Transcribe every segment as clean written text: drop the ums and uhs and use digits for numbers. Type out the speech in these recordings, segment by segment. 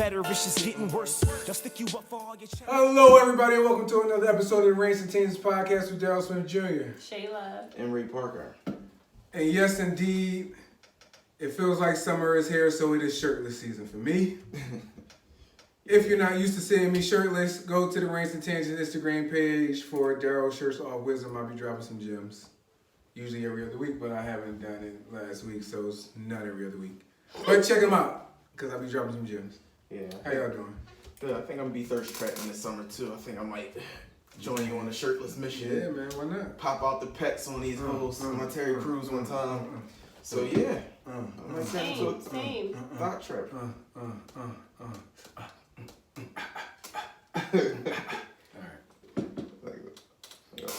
better, it's just getting worse. They'll stick you up for all your... Hello, everybody, and welcome to another episode of the Rants and Teens podcast with Daryl Smith Jr. Shayla. And Ray Parker. And yes, indeed, it feels like summer is here, so it is shirtless season for me. If you're not used to seeing me shirtless, go to the Rants and Tangent Instagram page for Daryl Shirts Off Wisdom. I'll be dropping some gems. Usually every other week, but I haven't done it last week, so it's not every other week. But check them out, because I'll be dropping some gems. Yeah. How y'all doing? Good. I think I'm going to be thirst trapping this summer, too. I think I might join you on a shirtless mission. Yeah, man, why not? Pop out the pets on these hoes on my Terry Crews one time. So, yeah. I might turn into a thought trap.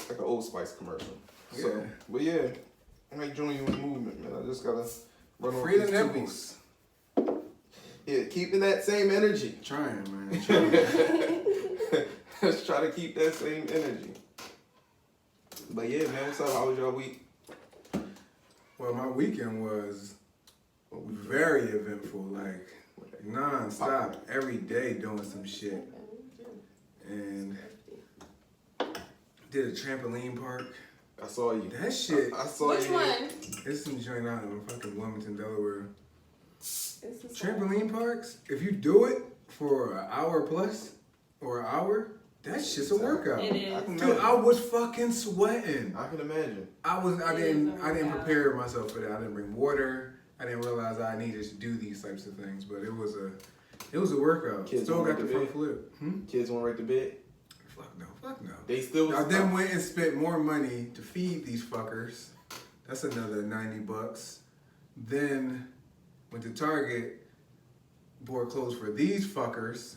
Like an Old Spice commercial. Yeah. So, but yeah, I might join you in the movement, man. I just gotta run over Free the these 2 nipples. weeks. Yeah, keeping that same energy. Trying, man. Trying. Let's try to keep that same energy. But yeah, man, what's up? How was your week? Well, my weekend was very eventful, like non-stop, every day doing some shit. And did a trampoline park. I saw you. That shit. I saw Which you. one? It's some joint out in fucking Wilmington, Delaware. This is Trampoline parks, if you do it for an hour plus or an hour, that shit's a workout. It is. I can Dude, imagine. I was fucking sweating. I can imagine. I It is didn't a workout. prepare myself for that. I didn't bring water. I didn't realize I needed to do these types of things, but it was a workout. Kids Still went got the to front bed? flip. Kids went right to bed. Fuck no. They still. I then went and spent more money to feed these fuckers. That's another $90. Then went to Target, bought clothes for these fuckers.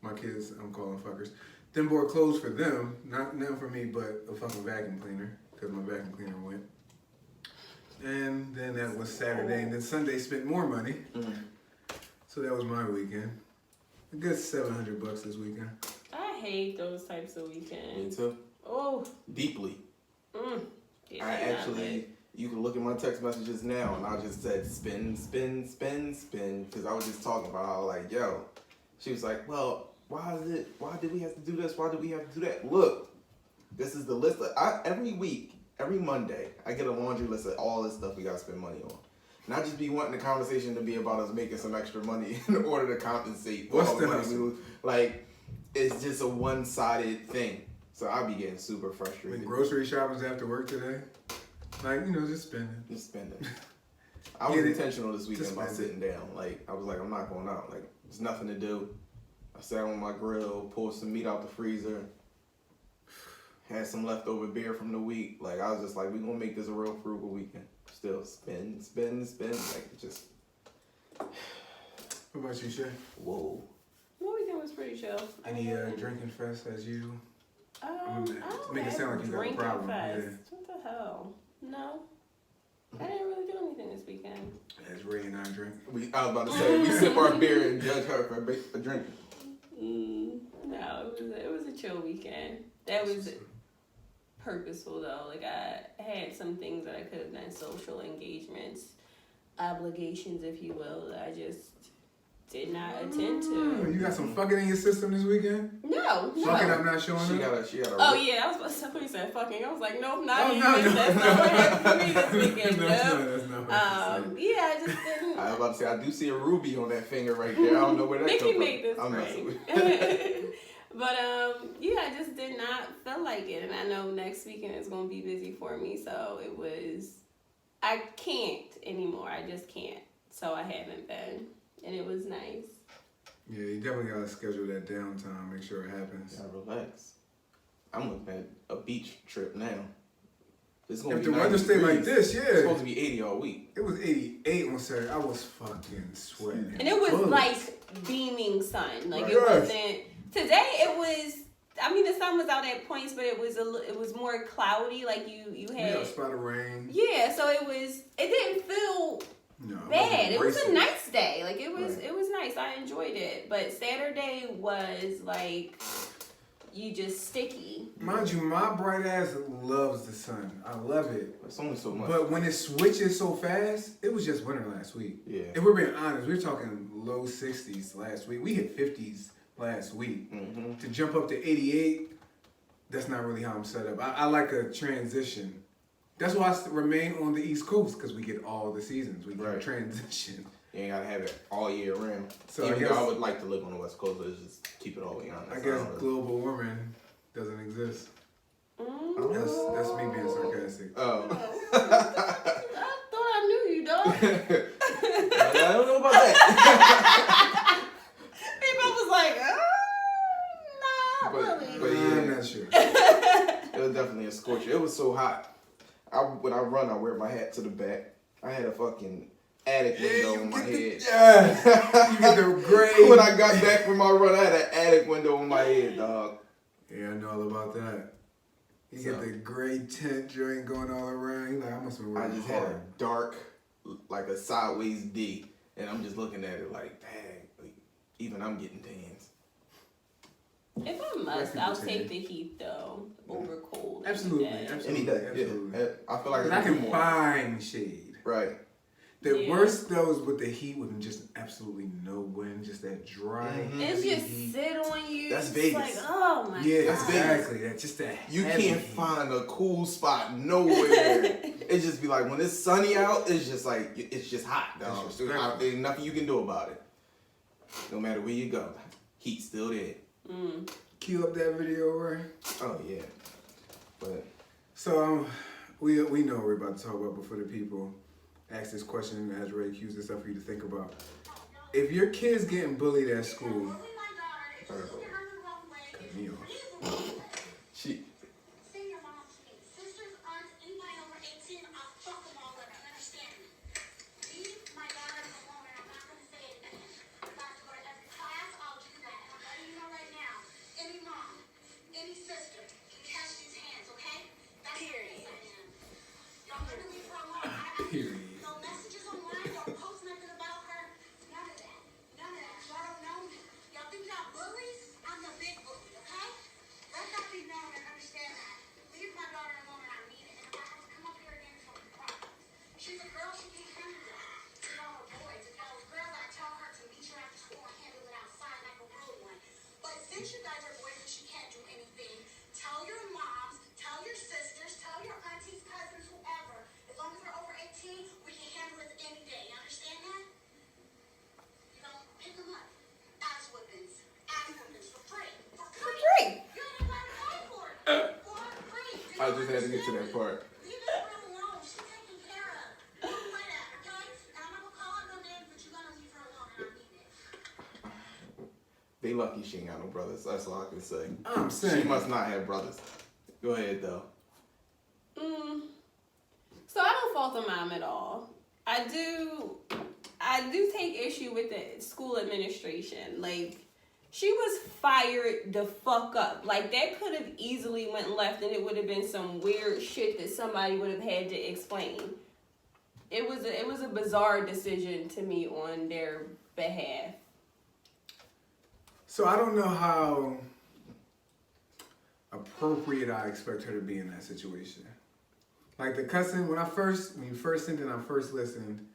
My kids, I'm calling fuckers. Then bought clothes for them, not for me, but a fucking vacuum cleaner, because my vacuum cleaner went. And then that was Saturday, and then Sunday spent more money. So that was my weekend. A good $700 this weekend. I hate those types of Me weekends. too. Oh. Deeply. Yeah, I actually. You can look at my text messages now, and I just said spin, because I was just talking about how like, yo. She was like, well, why did we have to do this? Why did we have to do that? Look, this is the list. Every week, every Monday, I get a laundry list of all this stuff we got to spend money on. And I just be wanting the conversation to be about us making some extra money in order to compensate for all the money we lose. Like, it's just a one-sided thing. So I be getting super frustrated. When grocery shoppers after work today, like, just spending. Just spending. I was intentional this weekend about sitting down. Like, I was like, I'm not going out. Like, there's nothing to do. I sat on my grill, pulled some meat out the freezer, had some leftover beer from the week. Like, I was just like, we're going to make this a real frugal weekend. Still spend. Like, just. What about you, Shay? Whoa. My weekend was pretty chill. Any drinking fest as usual? I don't Make it sound like you got a drinking problem. fest. Yeah. What the hell? No. I didn't really do anything this weekend. As Ray and I drink. I was about to say, we sip our beer and judge her for drinking. No, it was a chill weekend. That was purposeful though. Like I had some things that I could have done, social engagements, obligations, if you will, that I just did not attend to. You got some fucking in your system this weekend? No. Fucking, I'm not showing She up. got a. Oh yeah, I was about to say when you said fucking. I was like, nope, not even. No. That's not what happened for me this weekend. That's not what Yeah, I just didn't. I was about to say, I do see a ruby on that finger right there. I don't know where that Nikki comes from. made this I'm ring. messing with But yeah, I just did not feel like it, and I know next weekend is gonna be busy for me. So it was, I can't anymore. I just can't. So I haven't been, and it was nice. Yeah, you definitely gotta schedule that downtime. Make sure it happens. Yeah, relax. I'm looking at a beach trip now. It's If the weather stay like this, yeah. It's supposed to be 80 all week. It was 88 on Saturday. I was fucking sweating. And it was bullets. like beaming sun. Like Right. it wasn't. Today it was. I mean, the sun was out at points, but it was more cloudy. Like you had. Yeah, a spot of rain. Yeah, so it was. It didn't feel No, bad. It was a racing. nice day. Like it was. Right. It was nice. I enjoyed it. But Saturday was like you just sticky. Mind you, my bright ass loves the sun. I love it. It's only so much. But when it switches so fast, it was just winter last week. Yeah. If we're being honest, we're talking low 60s last week. We hit 50s last week. Mm-hmm. To jump up to 88, that's not really how I'm set up. I like a transition. That's why I remain on the East Coast, because we get all the seasons. We get a transition. You ain't gotta have it all year round. So Even I guess, though I would like to live on the West Coast, let's just keep it all the way honest. I guess global warming doesn't exist. Mm. That's me being sarcastic. Oh. I thought I knew you, dog. I don't know about that. People was like, not really. But yeah, I'm not sure. it was definitely a scorcher. It was so hot. When I run, I wear my hat to the back. I had a fucking attic window on my head. Yes. You get the gray. When I got back from my run, I had an attic window on my head, dog. Yeah, I know all about that. You get the gray tint joint going all around. You're like, I must have been I working just had a hard. dark, like a sideways D, and I'm just looking at it like, dang, like, even I'm getting tans. If I must, I'll take the heat though over cold. Absolutely, any day. absolutely. Any day, Absolutely. yeah. I feel like But I can can more. find shade. Right. The Yeah. worst though is with the heat with just absolutely no wind, just that dry. Mhm. It heavy just heat. sit on you. That's It's Vegas. Like, oh my Yeah, god. That's Vegas. exactly. That's just that. You heavy can't heat. find a cool spot nowhere. It just be like when it's sunny out, it's just like it's just hot, dog. That's There's nothing you can do about it. No matter where you go, heat's still there. Mm. Cue up that video, right? Oh yeah, but So we know what we're about to talk about, but for the people, ask this question as Ray cues and stuff for you to think about. If your kid's getting bullied at school, cut me off. she. Period. No messages online, don't post nothing about her. None of that. None of that. Y'all don't know me. Y'all think y'all bullies? I'm the big bully, okay? Let that be known and understand that. Leave my daughter alone and I mean it. And if I have to come up here again, it's gonna be problems. She's a girl, she can't handle that. To y'all are boys. If y'all are girls, I tell her to meet you after school and handle it outside like a real one. But since you guys are boys and she can't do anything, tell your moms, tell your sisters, tell your aunties, cousins, whoever. As long as we're over 18, we can handle it any day. You understand that? You know, pick them up. Ass Whoopings. Ass Whoopings for free. For free. You ain't got to pay for it. For free. Do I you just had to get to that understand me? part. Leave this girl alone. She's taken care of. Don't play that, okay? And I'm not gonna call out no names, but you're gonna leave her alone, and I mean it. They lucky she ain't got no brothers. That's all I can say. I'm She saying. must not have brothers. Go ahead though. So I don't fault the mom at all. I do take issue with the school administration. Like, she was fired the fuck up. Like, that could have easily went left and it would have been some weird shit that somebody would have had to explain. It was a bizarre decision to me on their behalf. So I don't know how appropriate I expect her to be in that situation. Like the cussing, when you first sent it and I first listened,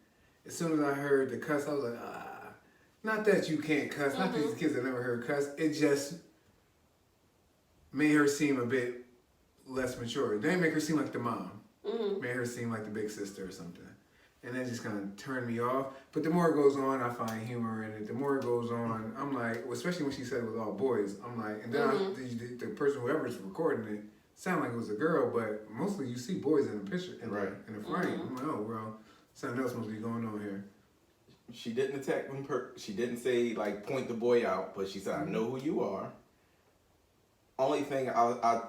as soon as I heard the cuss, I was like, not that you can't cuss, not that these kids have never heard cuss, it just made her seem a bit less mature. It didn't make her seem like the mom. Made her seem like the big sister or something. And that just kind of turned me off. But the more it goes on, I find humor in it. The more it goes on, I'm like, especially when she said it was all boys, I'm like, and then the person, whoever's recording it, sounded like it was a girl, but mostly you see boys in the picture, in the frame. I'm like, oh, well, something else must be going on here. She didn't attack him. She didn't say like point the boy out, but she said, "I know who you are." Only thing I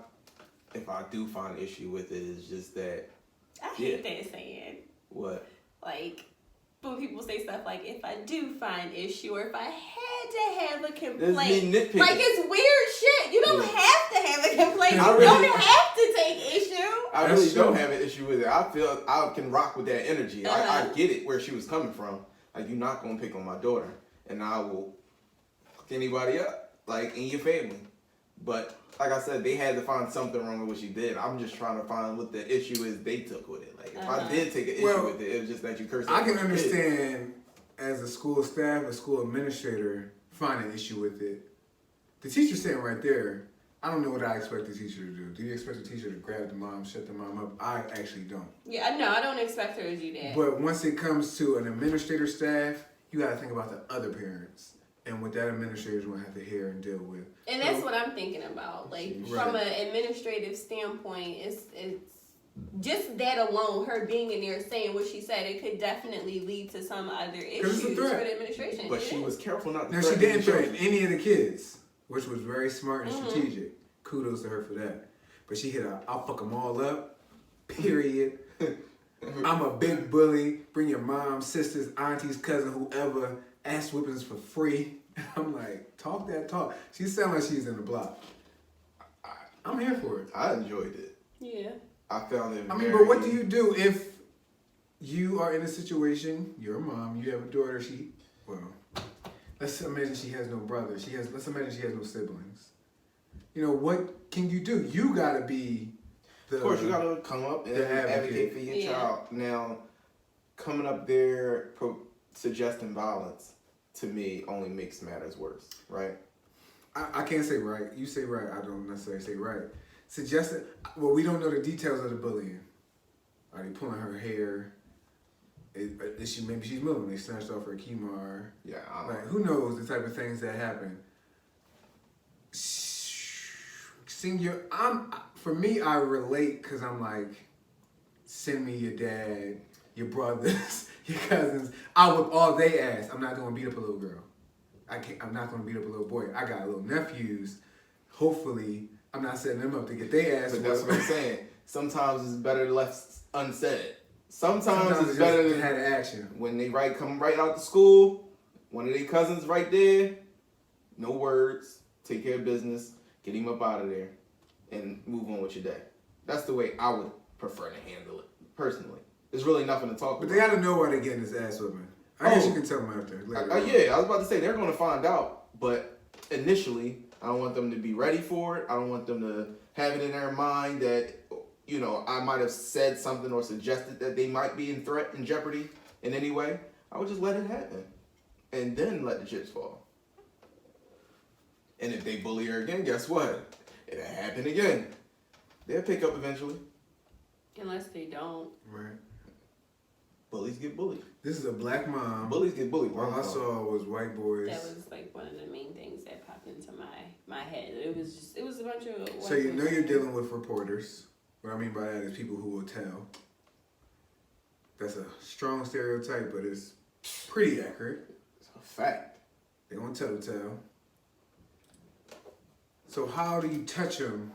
if I do find issue with it is just that. I hate that saying. What? Like, when people say stuff like, if I do find issue or if I had to have a complaint. That's me nitpicking. Like, it's weird shit. You don't have to have a complaint. You I really- don't have to take issue. I That's really don't true. have an issue with it. I feel I can rock with that energy. I get it where she was coming from. Like, you're not gonna pick on my daughter, and I will fuck anybody up, like in your family. But like I said, they had to find something wrong with what she did. I'm just trying to find what the issue is they took with it. Like, if I did take an issue with it, it was just that you cursed. I can understand as a school staff, a school administrator, find an issue with it. The teacher's sitting right there. I don't know what I expect the teacher to do. Do you expect the teacher to grab the mom, shut the mom up? I actually don't. Yeah, no, I don't expect her to do that. But once it comes to an administrator staff, you got to think about the other parents and what that administrator is going to have to hear and deal with. And that's what I'm thinking about. Like, from an administrative standpoint, it's just that alone, her being in there saying what she said, it could definitely lead to some other issues for the administration. But she was careful not to. Now, she didn't threaten any of the kids, which was very smart and strategic. Kudos to her for that. But she hit I'll fuck them all up, period. I'm a big bully. Bring your mom, sisters, aunties, cousin, whoever. Ass whoopings for free. I'm like, talk that talk. She sounds like she's in the block. I'm here for it. I enjoyed it. Yeah. I found it. I mean, but what do you do if you are in a situation? You're a mom. You have a daughter. Let's imagine she has no brother. Let's imagine she has no siblings. You know, what can you do? You gotta be of course, you gotta come up and advocate for your child. Now, coming up there suggesting violence, to me, only makes matters worse, right? I can't say right. You say right. I don't necessarily say right. Suggesting, well, we don't know the details of the bullying. Are they pulling her hair? Maybe she's moving. They snatched off her kimar. Yeah, who knows the type of things that happen. For me, I relate because I'm like, send me your dad, your brothers, your cousins. I whip all they ass. I'm not going to beat up a little girl. I'm not going to beat up a little boy. I got little nephews. Hopefully, I'm not setting them up to get their ass. But that's what I'm saying. Sometimes it's better left unsaid. Sometimes it's better to have action. When they come right out to school, one of their cousins right there, no words, take care of business, get him up out of there, and move on with your day. That's the way I would prefer to handle it, personally. There's really nothing to talk about. But they got to know why they're getting this ass whipping. I guess you can tell them after. Yeah, I was about to say, they're going to find out. But initially, I don't want them to be ready for it. I don't want them to have it in their mind that, you know, I might have said something or suggested that they might be in jeopardy in any way. I would just let it happen. And then let the chips fall. And if they bully her again, guess what? It'll happen again. They'll pick up eventually. Unless they don't. Right. Bullies get bullied. This is a black mom. Bullies get bullied. All I saw was white boys. That was like one of the main things that popped into my head. It was a bunch of white So you know boys. you're dealing with reporters. What I mean by that is people who will tell. That's a strong stereotype, but it's pretty accurate. It's a fact. They won't tell the tale. So how do you touch them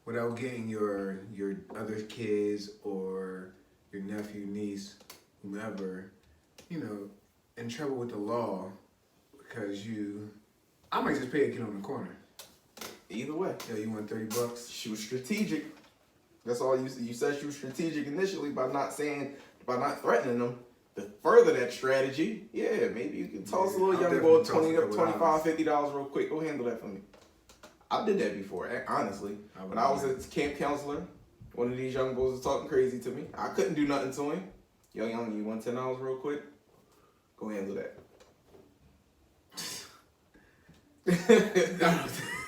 without getting your other kids or your nephew, niece, whomever, you know, in trouble with the law because I might just pay a kid on the corner. Either way. Yeah, you want $30? She was strategic. That's all you said. She was strategic initially by not threatening them. To further that strategy, yeah, maybe you can toss a little young boy $25, $50 real quick. Go handle that for me. I did that before, honestly. When I was a camp counselor, one of these young boys was talking crazy to me. I couldn't do nothing to him. Yo, young, you want $10 real quick? Go handle that.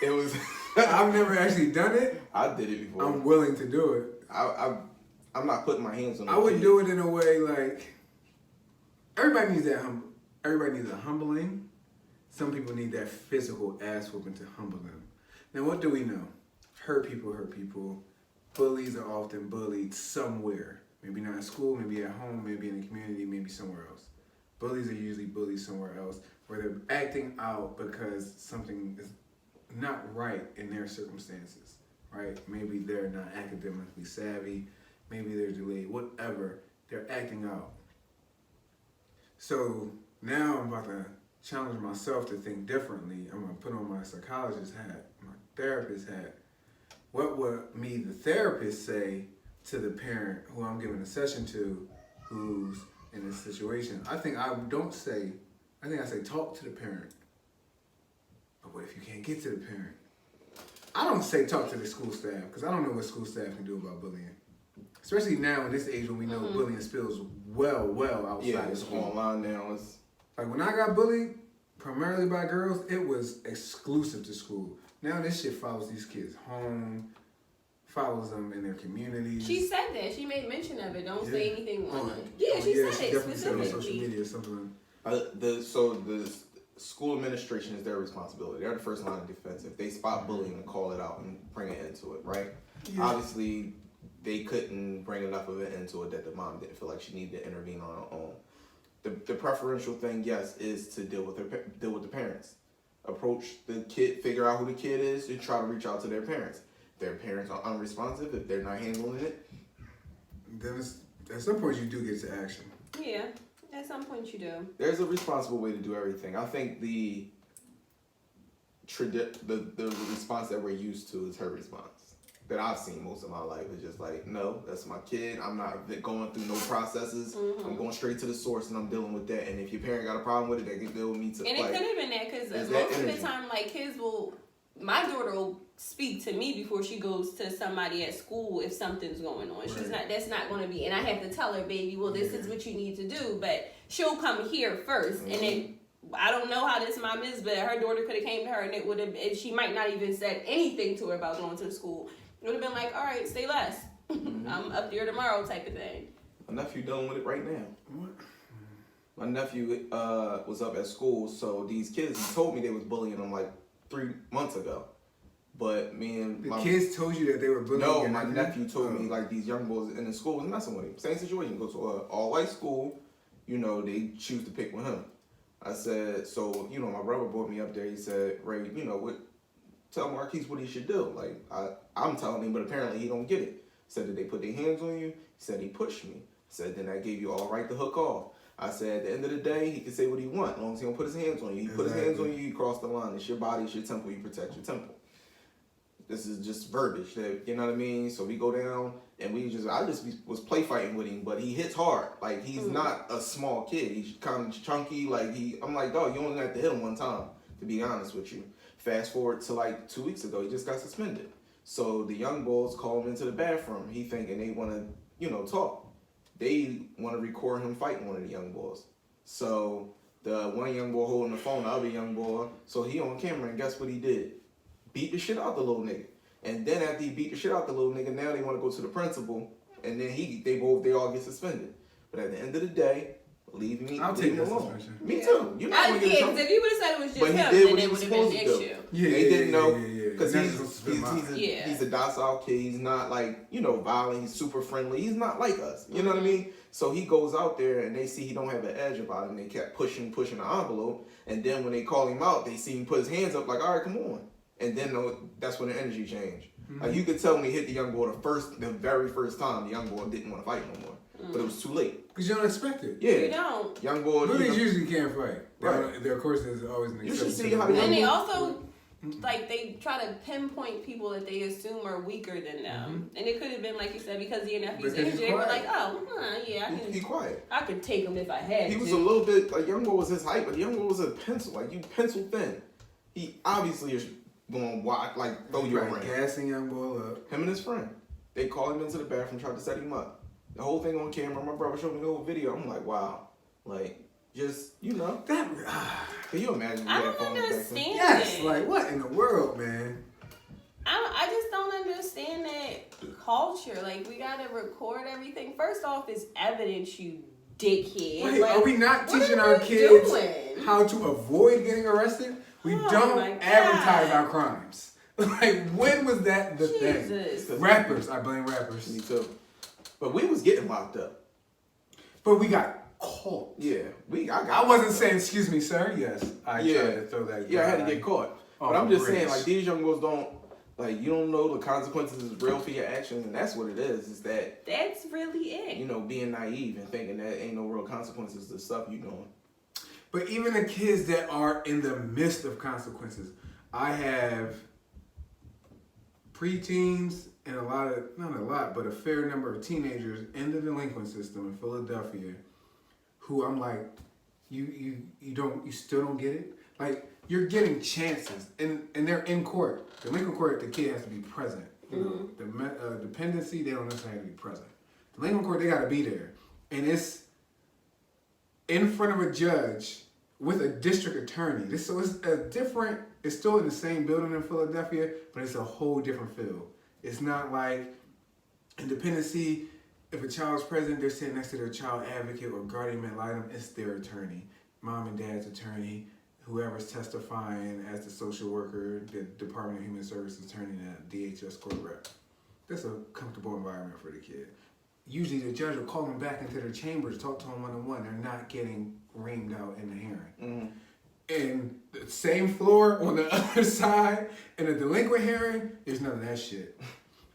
It was. I've never actually done it. I did it before. I'm willing to do it. I'm not putting my hands on it. I would do it in a way like everybody needs that everybody needs a humbling. Some people need that physical ass whooping to humble them. Now what do we know? Hurt people. Bullies are often bullied somewhere. Maybe not at school, maybe at home, maybe in the community, maybe somewhere else. Bullies are usually bullied somewhere else where they're acting out because something is not right in their circumstances, right? Maybe they're not academically savvy, maybe they're delayed, whatever. They're acting out. So now I'm about to challenge myself to think differently. I'm going to put on my psychologist hat, my therapist hat. What would me, the therapist, say to the parent who I'm giving a session to who's in this situation? I think I say talk to the parent. But what if you can't get to the parent? I don't say talk to the school staff because I don't know what school staff can do about bullying. Especially now in this age when we know bullying spills well outside Yeah, of it's school. online now. It's Like when I got bullied, primarily by girls, it was exclusive to school. Now this shit follows these kids home, follows them in their communities. She said that. She made mention of it. Don't say anything on it. She Yeah, she said it definitely said it on social specifically. media or something. the school administration is their responsibility. They're the first line of defense. If they spot bullying, call it out and bring it into it, right? Yeah. Obviously, they couldn't bring enough of it into it that the mom didn't feel like she needed to intervene on her own. The preferential thing, yes, is to deal with the parents. Approach the kid, figure out who the kid is, and try to reach out to their parents. If their parents are unresponsive, if they're not handling it, Then at some point you do get to action. Yeah, at some point you do. there's a responsible way to do everything. I think the response that we're used to is her response that I've seen most of my life is just like, no, that's my kid. I'm not going through no processes. I'm going straight to the source and I'm dealing with that. And if your parent got a problem with it, they can deal with me too. And it could have been that because is most that of the energy. time, like kids will, my daughter will speak to me before she goes to somebody at school if something's going on. She's not. That's not going to be. And I have to tell her, baby, well, this is what you need to do. But she'll come here first, and then I don't know how this mom is, but her daughter could have came to her, and it would have. She might not even said anything to her about going to the school. It would have been like, all right, stay less. I'm up there tomorrow, type of thing. My nephew dealing with it right now. My nephew was up at school, so these kids, he told me they was bullying him like 3 months ago. But me and The kids told you that they were bullying No, your my nephew? nephew told me like these young boys in the school was messing with him. Same situation. Go to an all-white school, they choose to pick with him. I said, so, my brother brought me up there. He said, Ray, tell Marquise what he should do. Like, I'm telling him, but apparently he don't get it. Said, did they put their hands on you? He said, he pushed me. Said, then I gave you all right to hook off. I said, at the end of the day, he can say what he wants, as long as he don't put his hands on you. He put his hands on you, you cross the line. It's your body, it's your temple, you protect your temple. This is just verbiage, you know what I mean? So we go down, and I just was play fighting with him, but he hits hard. Like, he's not a small kid. He's kind of chunky. I'm like, dog, you only have to hit him one time, to be honest with you. Fast forward to like 2 weeks ago, he just got suspended. So the young boys call him into the bathroom. He thinking they want to, talk. They want to record him fighting one of the young boys. So the one young boy holding the phone, the other young boy, so he on camera, and guess what he did? Beat the shit out the little nigga. And then after he beat the shit out the little nigga, now they want to go to the principal, and then they all get suspended. But at the end of the day, leave I'll take him that alone. suspension. Me too. You're not gonna get in trouble. If you would have said it was just But he him, did then what it he would was have been supposed an to do. issue. Yeah, They didn't know because And that's supposed to be mine. he's a docile kid. He's not like violent. He's super friendly. He's not like us. You know what I mean? So he goes out there and they see he don't have an edge about him. They kept pushing the envelope. And then when they call him out, they see him put his hands up like, all right, come on. And then that's when the energy changed. Like you could tell when he hit the young boy the very first time, the young boy didn't want to fight no more. But it was too late. Because you don't expect it. Yeah. You don't. Young boy. Bullies usually can't fight. Right. Of course, there's always an You should exception. see how the And they young boy- also, they try to pinpoint people that they assume are weaker than them. And it could have been, like you said, because your nephew's Because he's injured. They were quiet. like, oh, yeah, He quiet. I could take him if I had He to. was a little bit, like, young boy was his height, but the young boy was a pencil, like, you pencil thin. He obviously is going to throw you around. Gassing young boy up. Him and his friend. They called him into the bathroom, tried to set him up. The whole thing on camera, my brother showed me the whole video. I'm like, wow. Like, just, That, can you imagine? I you don't had phones back then? understand yes, it. like what in the world, man? I just don't understand that culture. Like, we gotta record everything. First off, it's evidence, you dickhead. Wait, like, are we not what teaching are our we kids doing? how to avoid getting arrested? We Oh don't my God. advertise our crimes. Like, when was that the Jesus. thing? Rappers, I blame rappers. Me too. But we was getting locked up. But we got caught. Yeah. I wasn't saying, excuse me, sir. Yes, I tried to throw that. Yeah, I had to get caught. off But I'm the just saying, bridge. like, these young girls don't, like, you don't know the consequences is real for your actions, and that's what it is that, That's really it. being naive and thinking that ain't no real consequences to stuff you doing. But even the kids that are in the midst of consequences, I have preteens and not a lot, but a fair number of teenagers in the delinquent system in Philadelphia who I'm like, you still don't get it? Like, you're getting chances, and they're in court. Delinquent court, the kid has to be present. You know, the dependency, they don't necessarily have to be present. Delinquent court, they got to be there, and it's in front of a judge with a district attorney. So it's a different. It's still in the same building in Philadelphia, but it's a whole different feel. It's not like in dependency. If a child's present, they're sitting next to their child advocate or guardian ad litem. It's their attorney, mom and dad's attorney, whoever's testifying as the social worker, the Department of Human Services attorney, and DHS court rep. That's a comfortable environment for the kid. Usually the judge will call them back into their chambers, talk to them one-on-one. They're not getting reamed out in the hearing. And the same floor on the other side, in a delinquent hearing, there's none of that shit.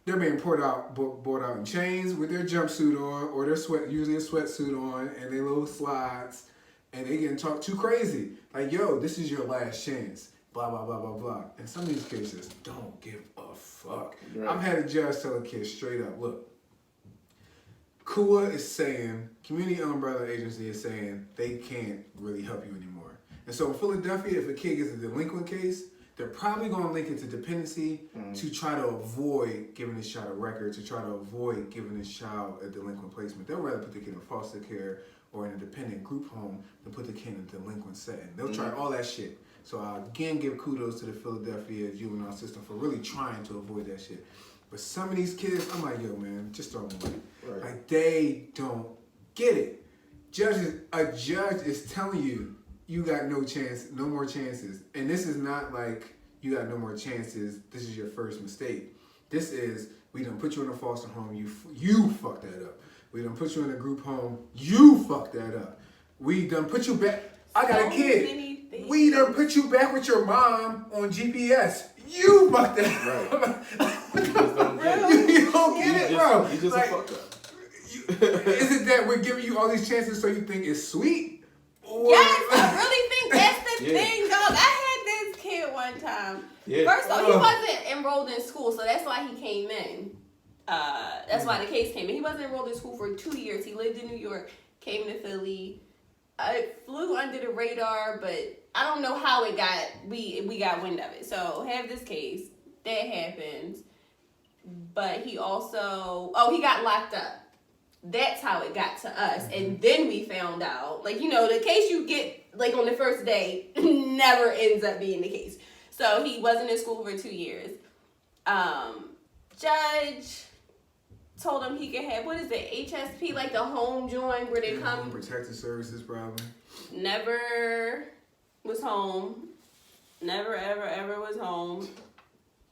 They're being brought out in chains with their jumpsuit on, or their usually a sweatsuit on, and their little slides, and they getting talked too crazy. Like, yo, this is your last chance. Blah, blah, blah, blah, blah. In some of these cases, don't give a fuck. Right. I've had a judge tell a kid straight up, look, KUA is saying, Community Umbrella Agency is saying, they can't really help you anymore. And so in Philadelphia, if a kid gets a delinquent case, they're probably going to link it to dependency to try to avoid giving this child a record, to try to avoid giving this child a delinquent placement. They'll rather put the kid in foster care or in a dependent group home than put the kid in a delinquent setting. They'll try all that shit. So I again give kudos to the Philadelphia juvenile system for really trying to avoid that shit. But some of these kids, I'm like, yo, man, just throw them away. Right. Like, they don't get it. A judge is telling you, you got no chance, no more chances. And this is not like you got no more chances, this is your first mistake. This is, we done put you in a foster home, you fucked that up. We done put you in a group home, you fucked that up. We done put you back, I got a kid. We done put you back with your mom on GPS. You fucked that up. Right. You don't get it, bro. You just like, a fuck up. Is it that we're giving you all these chances so you think it's sweet? Or, yes, I really think that's the thing, dog. I had this kid one time. Yeah. First off, he wasn't enrolled in school, so that's why he came in. That's why the case came in. He wasn't enrolled in school for 2 years. He lived in New York, came to Philly. It flew under the radar, but I don't know how it got. We got wind of it. So have this case that happens, but he also he got locked up. That's how it got to us. And then we found out, like, you know, the case you get, like, on the first day never ends up being the case. So he wasn't in school for 2 years. Judge told him he could have, what is it, HSP, like the home joint where they come. Home protective services, probably. Never was home. Never, ever, ever was home.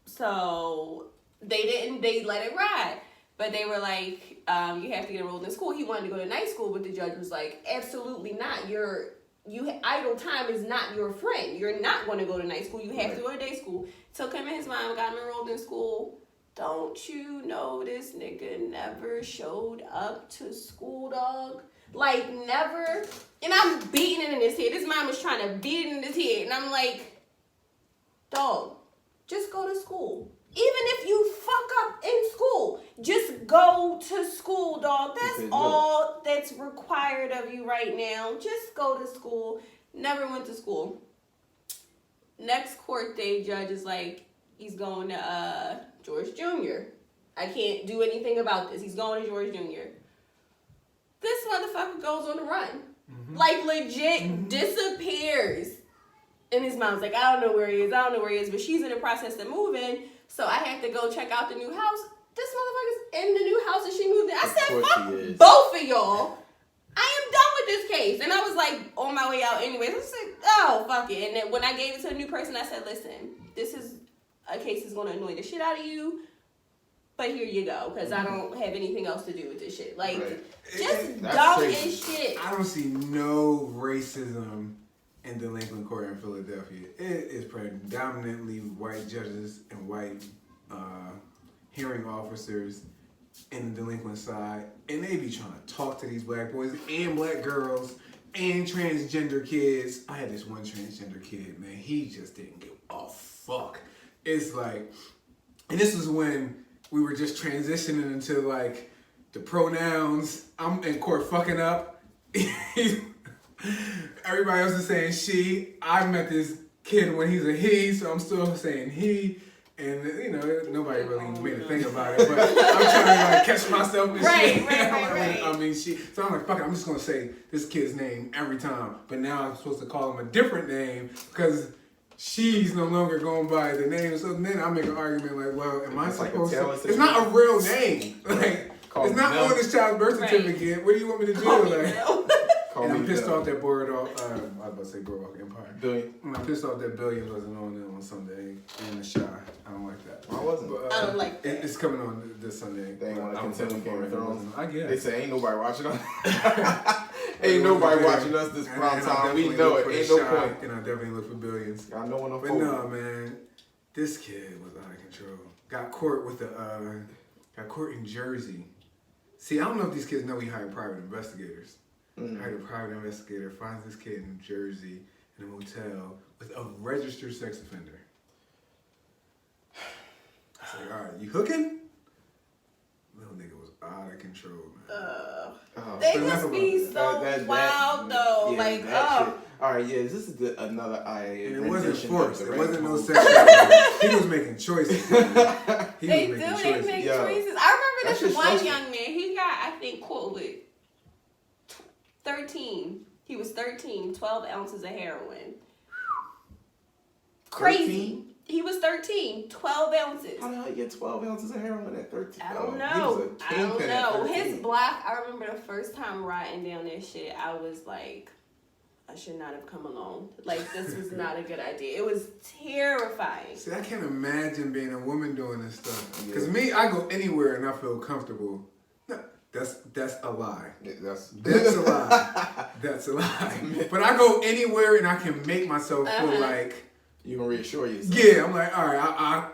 So they let it ride. But they were like, you have to get enrolled in school. He wanted to go to night school, but the judge was like, absolutely not. Idle time is not your friend. You're not going to go to night school. You have to go to day school. Took him and his mom, got him enrolled in school. Don't you know this nigga never showed up to school, dog? Like, never. And I'm beating it in his head. His mom was trying to beat it in his head. And I'm like, dog, just go to school. Even if you fuck up in school, just go to school, dog. That's all that's required of you right now. Just go to school. Never went to school. Next court day, judge is like, he's going to George Jr. I can't do anything about this. He's going to George Jr. This motherfucker goes on the run. Like, legit disappears. And his mom's like, I don't know where he is. But she's in the process of moving. So I had to go check out the new house. This motherfucker's in the new house that she moved in. I said, fuck both of y'all. I am done with this case. And I was like on my way out anyways. I said, oh, fuck it. And then when I gave it to the new person, I said, listen, this is a case that's going to annoy the shit out of you. But here you go. Because I don't have anything else to do with this shit. Like, just dumb as shit. I don't see no racism in delinquent court in Philadelphia. It is predominantly white judges and white hearing officers in the delinquent side, and they be trying to talk to these black boys and black girls and transgender kids. I had this one transgender kid, man, he just didn't give a fuck. It's like, and this was when we were just transitioning into like the pronouns. I'm in court fucking up. Everybody else is saying she. I met this kid when he's a he, so I'm still saying he. And you know, nobody really made a thing about it, but I'm trying to like catch myself and shit. Right. I mean, so I'm like, fuck it, I'm just gonna say this kid's name every time. But now I'm supposed to call him a different name because she's no longer going by the name. So then I make an argument like, well, am I supposed to? It's not a real name. Like, it's not on this child's birth certificate. What do you want me to do? And I'm pissed off that Boardwalk, I was about to say Boardwalk Empire. Billion. I'm pissed off that Billions wasn't on there on Sunday in the Shy. I don't like that. Why wasn't? But, I don't like that. It's coming on this Sunday. They ain't want to continue Game of Thrones. I guess. They say ain't nobody watching us. Ain't nobody watching us this prime time. We know it. Ain't no point. And I definitely look for Billions. I know when I'm But no, man, this kid was out of control. Got court in Jersey. See, I don't know if these kids know we hired private investigators. Hired a private investigator, finds this kid in Jersey in a motel with a registered sex offender. I was like, all right, you hooking? Little nigga was out of control, man. They must be so wild though. Yeah, like, shit. All right, yeah, this is another And it wasn't rendition forced. of It the wasn't no Rants. sexual. He was making choices. They make choices. I remember this one stressful. young man. He got, I think, caught with 13. He was 13, 12 ounces of heroin. Crazy. 13? He was 13, 12 ounces. How the hell you get 12 ounces of heroin at 13? I don't He know. was a kingpin at 13. His block, I remember the first time riding down that shit, I was like, I should not have come along. Like, this was not a good idea. It was terrifying. See, I can't imagine being a woman doing this stuff. Because me, I go anywhere and I feel comfortable. No, that's a lie. Yeah, that's a lie. That's a lie. But I go anywhere and I can make myself feel like... You gonna reassure yourself. Yeah, I'm like, all right,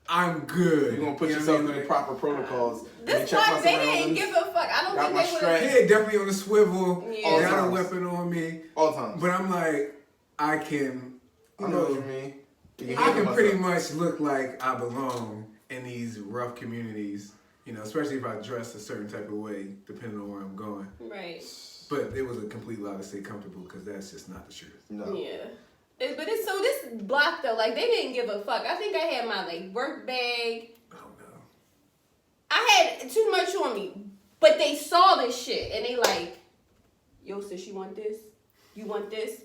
I'm good. You're gonna put yourself in the proper protocols. This block, they didn't give a fuck. I don't think they would have. Yeah, definitely on the swivel. Yeah. Got a weapon on me. All times. But I'm like, I can, I know what you mean. I can pretty much look like I belong in these rough communities, you know, especially if I dress a certain type of way, depending on where I'm going. Right. But it was a complete lie to say comfortable because that's just not the truth. No. Yeah. But it's so this block though, like they didn't give a fuck. I think I had my like work bag. Oh no. I had too much on me, but they saw this shit and they like, yo, sis, you want this? You want this?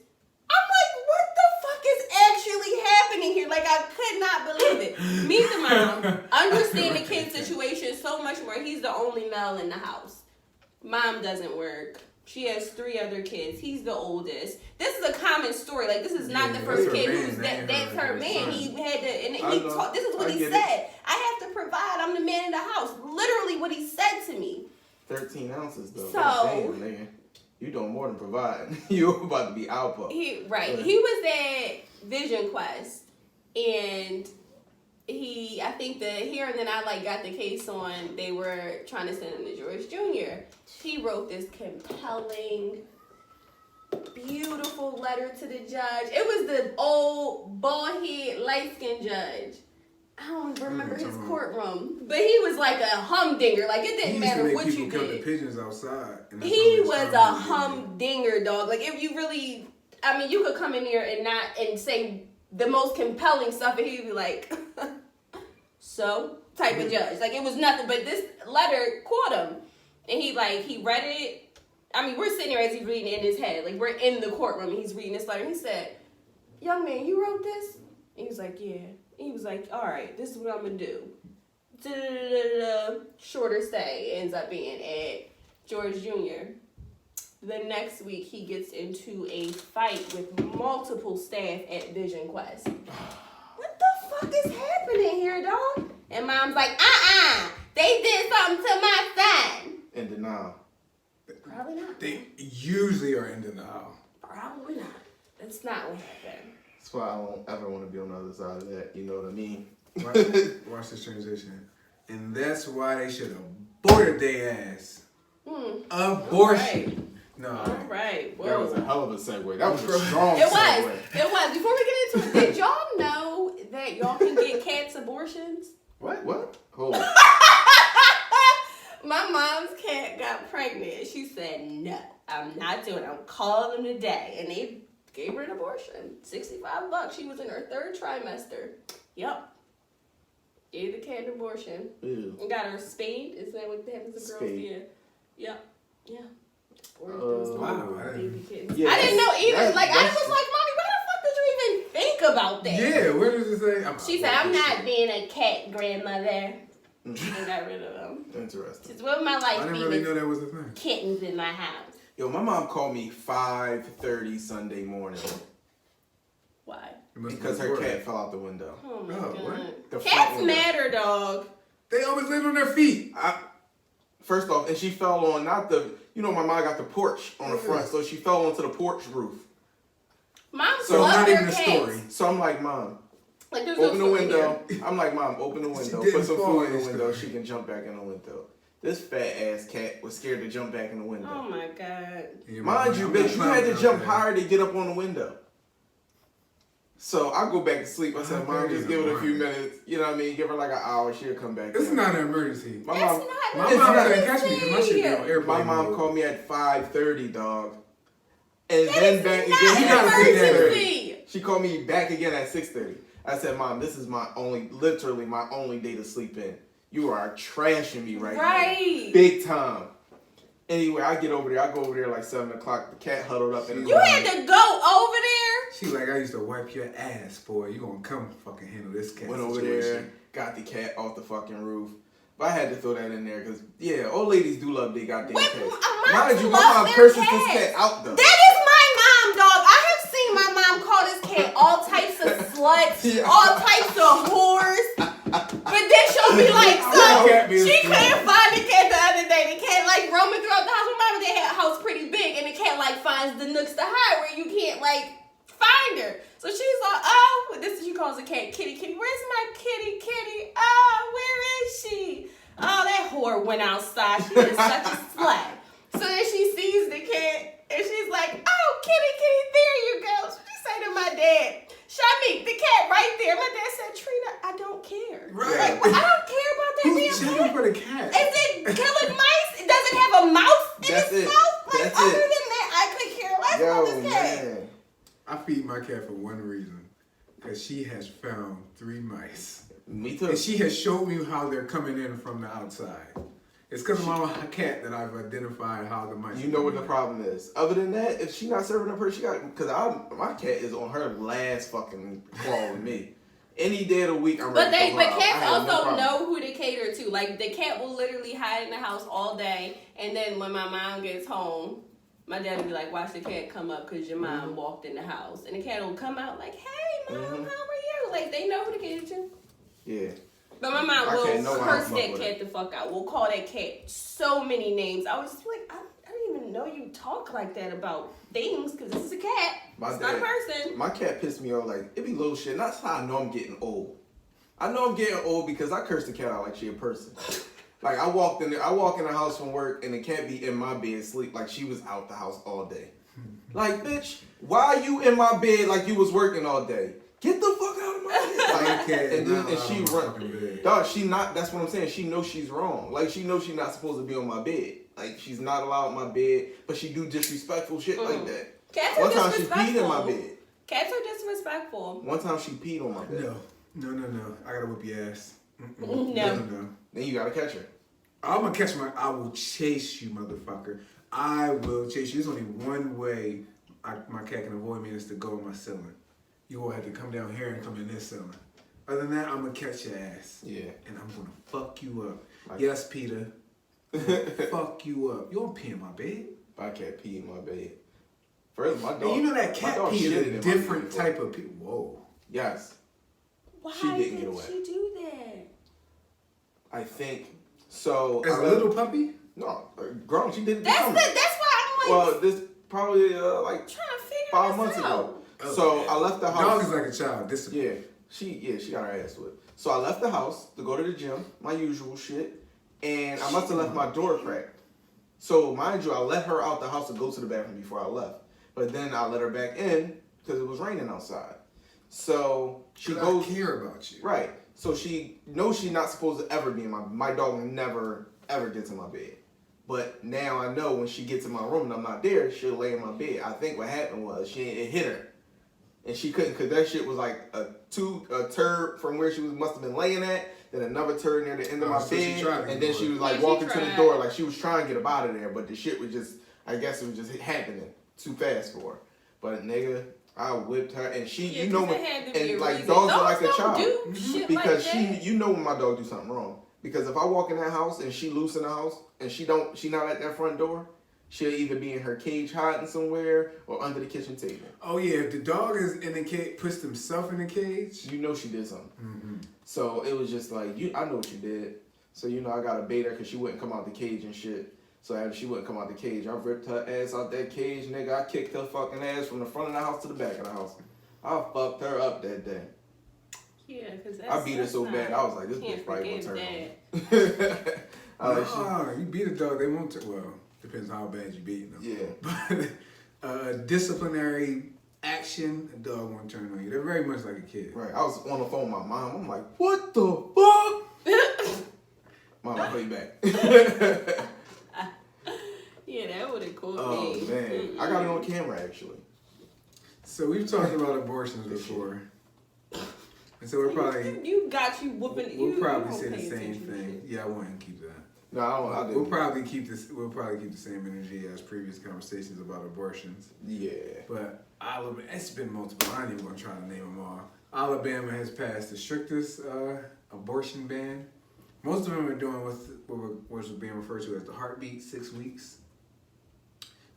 I'm like, what the fuck is actually happening here? Like I could not believe it. Meet the mom, understand the kid's situation so much more. He's the only male in the house. Mom doesn't work. She has 3 other kids. He's the oldest. This is a common story. Like this is not the first kid who's that's her man. He had to, and he talked. This is what he said. I have to provide. I'm the man in the house. Literally, what he said to me. 13 ounces though. So damn, nigga. You doing more than provide. You about to be output. He was at Vision Quest, and I think the here and then I like got the case on. They were trying to send him to George Jr. He wrote this compelling, beautiful letter to the judge. It was the old bald head, light skinned judge. I don't remember his courtroom, but he was like a humdinger. Like it didn't matter what you did. Count the pigeons outside. He was a humdinger, dog. Like if you really, I mean, you could come in here and say the most compelling stuff, and he'd be like, so type of judge. Like it was nothing, but this letter caught him, and he read it. I mean, we're sitting here as he's reading it in his head. Like we're in the courtroom, and he's reading this letter. He said, "Young man, you wrote this?" And he was like, "Yeah." He was like, all right, this is what I'm going to do. Shorter stay ends up being at George Jr. The next week, he gets into a fight with multiple staff at Vision Quest. What the fuck is happening here, dog? And mom's like, they did something to my son. In denial. Probably not. They usually are in denial. Probably not. That's not what happened. That's why I don't ever want to be on the other side of that. You know what I mean? Watch this transition. And that's why they should have aborted their ass. Abortion. Right. No. All right. That was a hell of a segue. That was a strong segue. segue. It was. Before we get into it, did y'all know that y'all can get cats abortions? What? Hold on. My mom's cat got pregnant. She said, no, I'm not doing it. I'm calling them today. And they Gave her an abortion. $65. She was in her 3rd trimester. Yep. Gave the cat an abortion. Ew. And got her spayed. Isn't that what happens to girls? Spayed. Yeah. Yeah. Or Wow. baby kittens. Yeah, I didn't know either. that's- Like, I that's- was like, Mommy, why the fuck did you even think about that? Yeah, where does it say? She said, I'm not being a cat grandmother. And got rid of them. Interesting. Just what would my life I didn't be really with know that was a thing. kittens in my house? Yo, my mom called me 5:30 Sunday morning Why? It must because be her important. cat fell out the window. Oh my Oh, god. what? The front Cats window. matter, dog. They always land on their feet. First off, and she fell on not the, you know, my mom got the porch on the front, so she fell onto the porch roof. Moms So love not their even a cats. story. So I'm like, Mom, Like, there's open no the story window. here. I'm like, Mom, open the window. didn't Put some fall food in in the the window. story. She can jump back in the window. This fat ass cat was scared to jump back in the window. Oh my god. Yeah, Mind you, I'm bitch, not you had to climbing jump out there. higher to get up on the window. So I go back to sleep. I said, Out Mom, there just in give the it a few morning. minutes. You know what I mean? Give her like an hour. She'll come back. It's in. not an emergency. My That's mom, not My an mom emergency. couldn't catch me because my shit be on airplane my mom mode. called me at 5:30, dog. And That then is back not again. You an gotta say that. emergency. She called me back again at 6:30. I said, Mom, this is literally my only day to sleep in. You are trashing me right now. Right. Big time. Anyway, I get over there. I go over there like 7 o'clock. The cat huddled up in the You had to go over there? She like, I used to wipe your ass, boy. You gonna come fucking handle this cat Went over situation. there, got the cat off the fucking roof. But I had to throw that in there because, yeah, old ladies do love their goddamn Wait, cats. moms Mind you, my love mom their curses this cats. cat out though. That is my mom, dog. I have seen my mom call this cat all types of sluts, Yeah. all types of whores. But then she'll be like, so Cat being she slut. couldn't find the cat the other day. The cat like roaming throughout the house. My mama, they had a house pretty big, and the cat like finds the nooks to hide where you can't like find her. So she's like, oh, this is she calls the cat Kitty. Kitty, where's my kitty? Kitty, oh, where is she? Oh, that whore went outside. She is such a slut. So then she sees the cat, and she's like, oh, Kitty, Kitty, there you go. So she say to my dad, Shami, the cat right there. My dad said, Trina, I don't care. Right. Like, well, I don't care about that Who's damn checking cat. for the cat? Is it killing mice? Does it have a mouth in That's its it. mouth? Like, That's other it. than that, I could care less Yo, about this cat. man. I feed my cat for one reason. Because she has found 3 mice. Me too. And she has showed me how they're coming in from the outside. It's because of my cat that I've identified how the mice You are know what the coming problem is. Other than that, if she not serving up her, she got because my cat is on her last fucking claw with me. Any day of the week, I'm But ready to but throw her out. I cats have no also problem. know who to cater to. Like the cat will literally hide in the house all day, and then when my mom gets home, my dad will be like, "Watch the cat come up because your mom walked in the house," and the cat will come out like, "Hey, mom, how are you?" Like they know who to cater to. Yeah. But my mom My cat know will how to curse fuck that with cat the fuck out. We'll call that cat so many names. I was just like, I didn't even know you talk like that about things because this is a cat. My It's not a dad- person. My cat pissed me off. Like it be little shit. And that's how I know I'm getting old. I know I'm getting old because I curse the cat out like she a person. Like I walk in the house from work and the cat be in my bed sleep like she was out the house all day. Like bitch, why you in my bed like you was working all day? Get the fuck out of my bed. My Like, cat is and then not and allowed she on my run. fucking bed. Dog, she not. That's what I'm saying. She knows she's wrong. Like she knows she's not supposed to be on my bed. Like she's not allowed on my bed, but she do disrespectful shit like that. Cats are One time she disrespectful. peed in my bed. Cats are disrespectful. One time she peed on my bed. No. I gotta whip your ass. No. Then you gotta catch her. I'm gonna catch I will chase you, motherfucker. I will chase you. There's only one way my cat can avoid me is to go in my ceiling. You will have to come down here and come in this ceiling. Other than that, I'm gonna catch your ass. Yeah. And I'm gonna fuck you up. Like- Yes, Peter. I'm gonna fuck you up. You don't pee in my bed. My cat peed in my bed. First, my dog. And you know that my cat dog pee shitted is in a my different bed type before. of pee. Whoa. Yes. Why She didn't did get away. she do that? I think so. As a little puppy? No, grown. She did it. That's this the. summer. That's why I'm like Well, this probably like trying to figure 5 this months out. ago. So I left the house. Dog is like a child. Discipline. Yeah, she got her ass whipped. So I left the house to go to the gym, my usual shit, and I must have left my door cracked. So mind you, I let her out the house to go to the bathroom before I left, but then I let her back in because it was raining outside. So she goes. I care about you. Right. So she knows she's not supposed to ever be in my dog never ever gets in my bed. But now I know when she gets in my room and I'm not there, she'll lay in my bed. I think what happened was it hit her. and she couldn't because that shit was like a turd from where she must have been laying at, then another turd near the end of my bed, and then she was like walking to the door like she was trying to get up out of there, but the shit was just, I guess it was just happening too fast for her. But nigga, I whipped her, and she, you know, and like dogs are like a child because you know when my dog do something wrong. Because if I walk in that house and she loose in the house and she not at that front door, she'll either be in her cage hiding somewhere or under the kitchen table. Oh yeah, if the dog is in the cage, puts himself in the cage, you know she did something. Mm-hmm. So it was just like, I know what you did. So you know I gotta bait her because she wouldn't come out the cage and shit. So after she wouldn't come out the cage, I ripped her ass out that cage, nigga. I kicked her fucking ass from the front of the house to the back of the house. I fucked her up that day. Yeah, because I beat her so bad, I was like, this bitch probably gonna turn on me. You beat a dog, they won't well, depends on how bad you beat them. Yeah. But disciplinary action, a dog won't turn on you. They're very much like a kid. Right. I was on the phone with my mom. I'm like, what the fuck? Mom, I'll call you back. Yeah, that would have caught me. Oh, man. I got it on camera, actually. So we've talked about abortions before. And so we're probably... You got you whooping... We'll probably say the same thing. Yeah, I wouldn't keep that. No, I didn't. We'll probably keep the same energy as previous conversations about abortions. Yeah. But Alabama, it's been multiple. I ain't even gonna try to name them all. Alabama has passed the strictest abortion ban. Most of them are doing what's being referred to as the heartbeat, 6 weeks.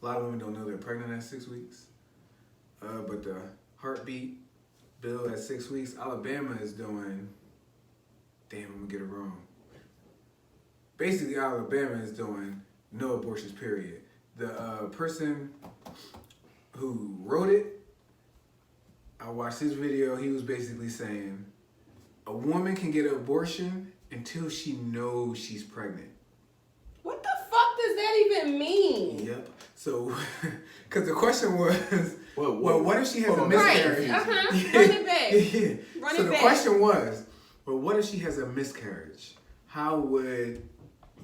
A lot of women don't know they're pregnant at 6 weeks. But the heartbeat bill at 6 weeks, Alabama is doing. Damn, I'm gonna get it wrong. Basically, Alabama is doing no abortions, period. The person who wrote it, I watched his video. He was basically saying a woman can get an abortion until she knows she's pregnant. What the fuck does that even mean? Yep. So, because the question was, well, what if she has a miscarriage? Right. Run it back. Yeah. Run so it the back. question was, well, what if she has a miscarriage? How would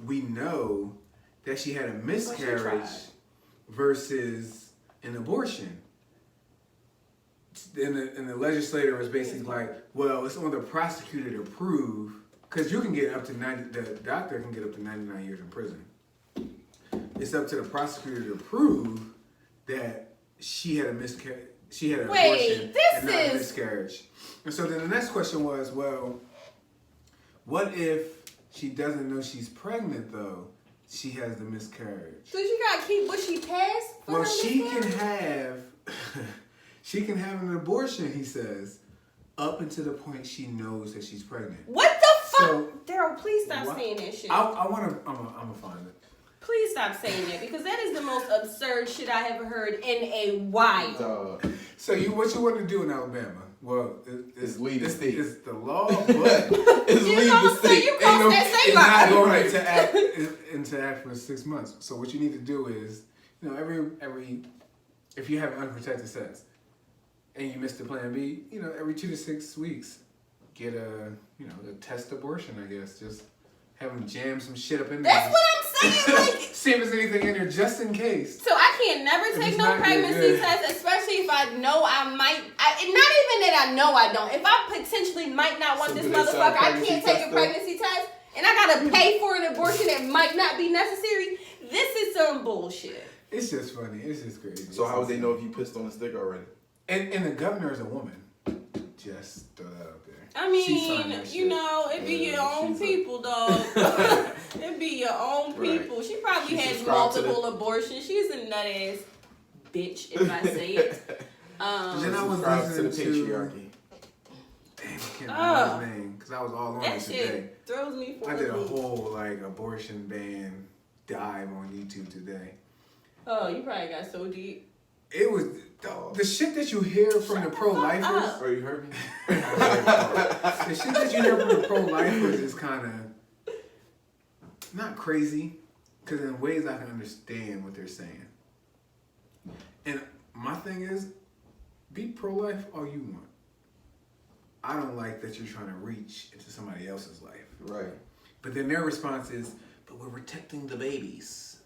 we know that she had a miscarriage versus an abortion? And the legislator was basically like, well, it's on the prosecutor to prove, because you can get up to 90, the doctor can get up to 99 years in prison. It's up to the prosecutor to prove that she had a miscarriage. She had an abortion and not a miscarriage. And so then the next question was, well, what if she doesn't know she's pregnant though? She has the miscarriage. So she gotta keep what she passed? Well, she can have an abortion, he says, up until the point she knows that she's pregnant. What the fuck? So, Daryl, please stop saying that shit. I'm gonna find it. Please stop saying that, because that is the most absurd shit I ever heard in a while. So what you want to do in Alabama? Well, it's leave the state. It's the law, but it's leave the state. You cross that state line. line. It's not going to act into act for 6 months. So what you need to do is, every if you have unprotected sex and you miss the plan B, every 2 to 6 weeks, get a test abortion. I guess just have them jam some shit up in there. That's what I'm saying. Like, see if there's anything in there just in case. So I can't never take no pregnancy test, especially if I know I might. Not even that I know I don't. If I potentially might not want this motherfucker, I can't take a pregnancy test, and I gotta pay for an abortion that might not be necessary. This is some bullshit. It's just funny. It's just crazy. So how would they know if you pissed on the stick already? And the governor is a woman. Just throw that out there. I mean, it be your own people, dog. It be your own people. Right. She probably has multiple abortions. She's a nut ass bitch, if I say it. Then I was listening to patriarchy. Damn, I can't remember his name because I was all on it today. Shit throws me for I did a whole abortion ban dive on YouTube today. Oh, you probably got so deep. It was the shit that you hear from the pro-lifers. Oh, you heard me? The shit that you hear from the pro-lifers is kind of not crazy, because in ways I can understand what they're saying. And my thing is, be pro-life all you want. I don't like that you're trying to reach into somebody else's life. Right. But then their response is, but we're protecting the babies.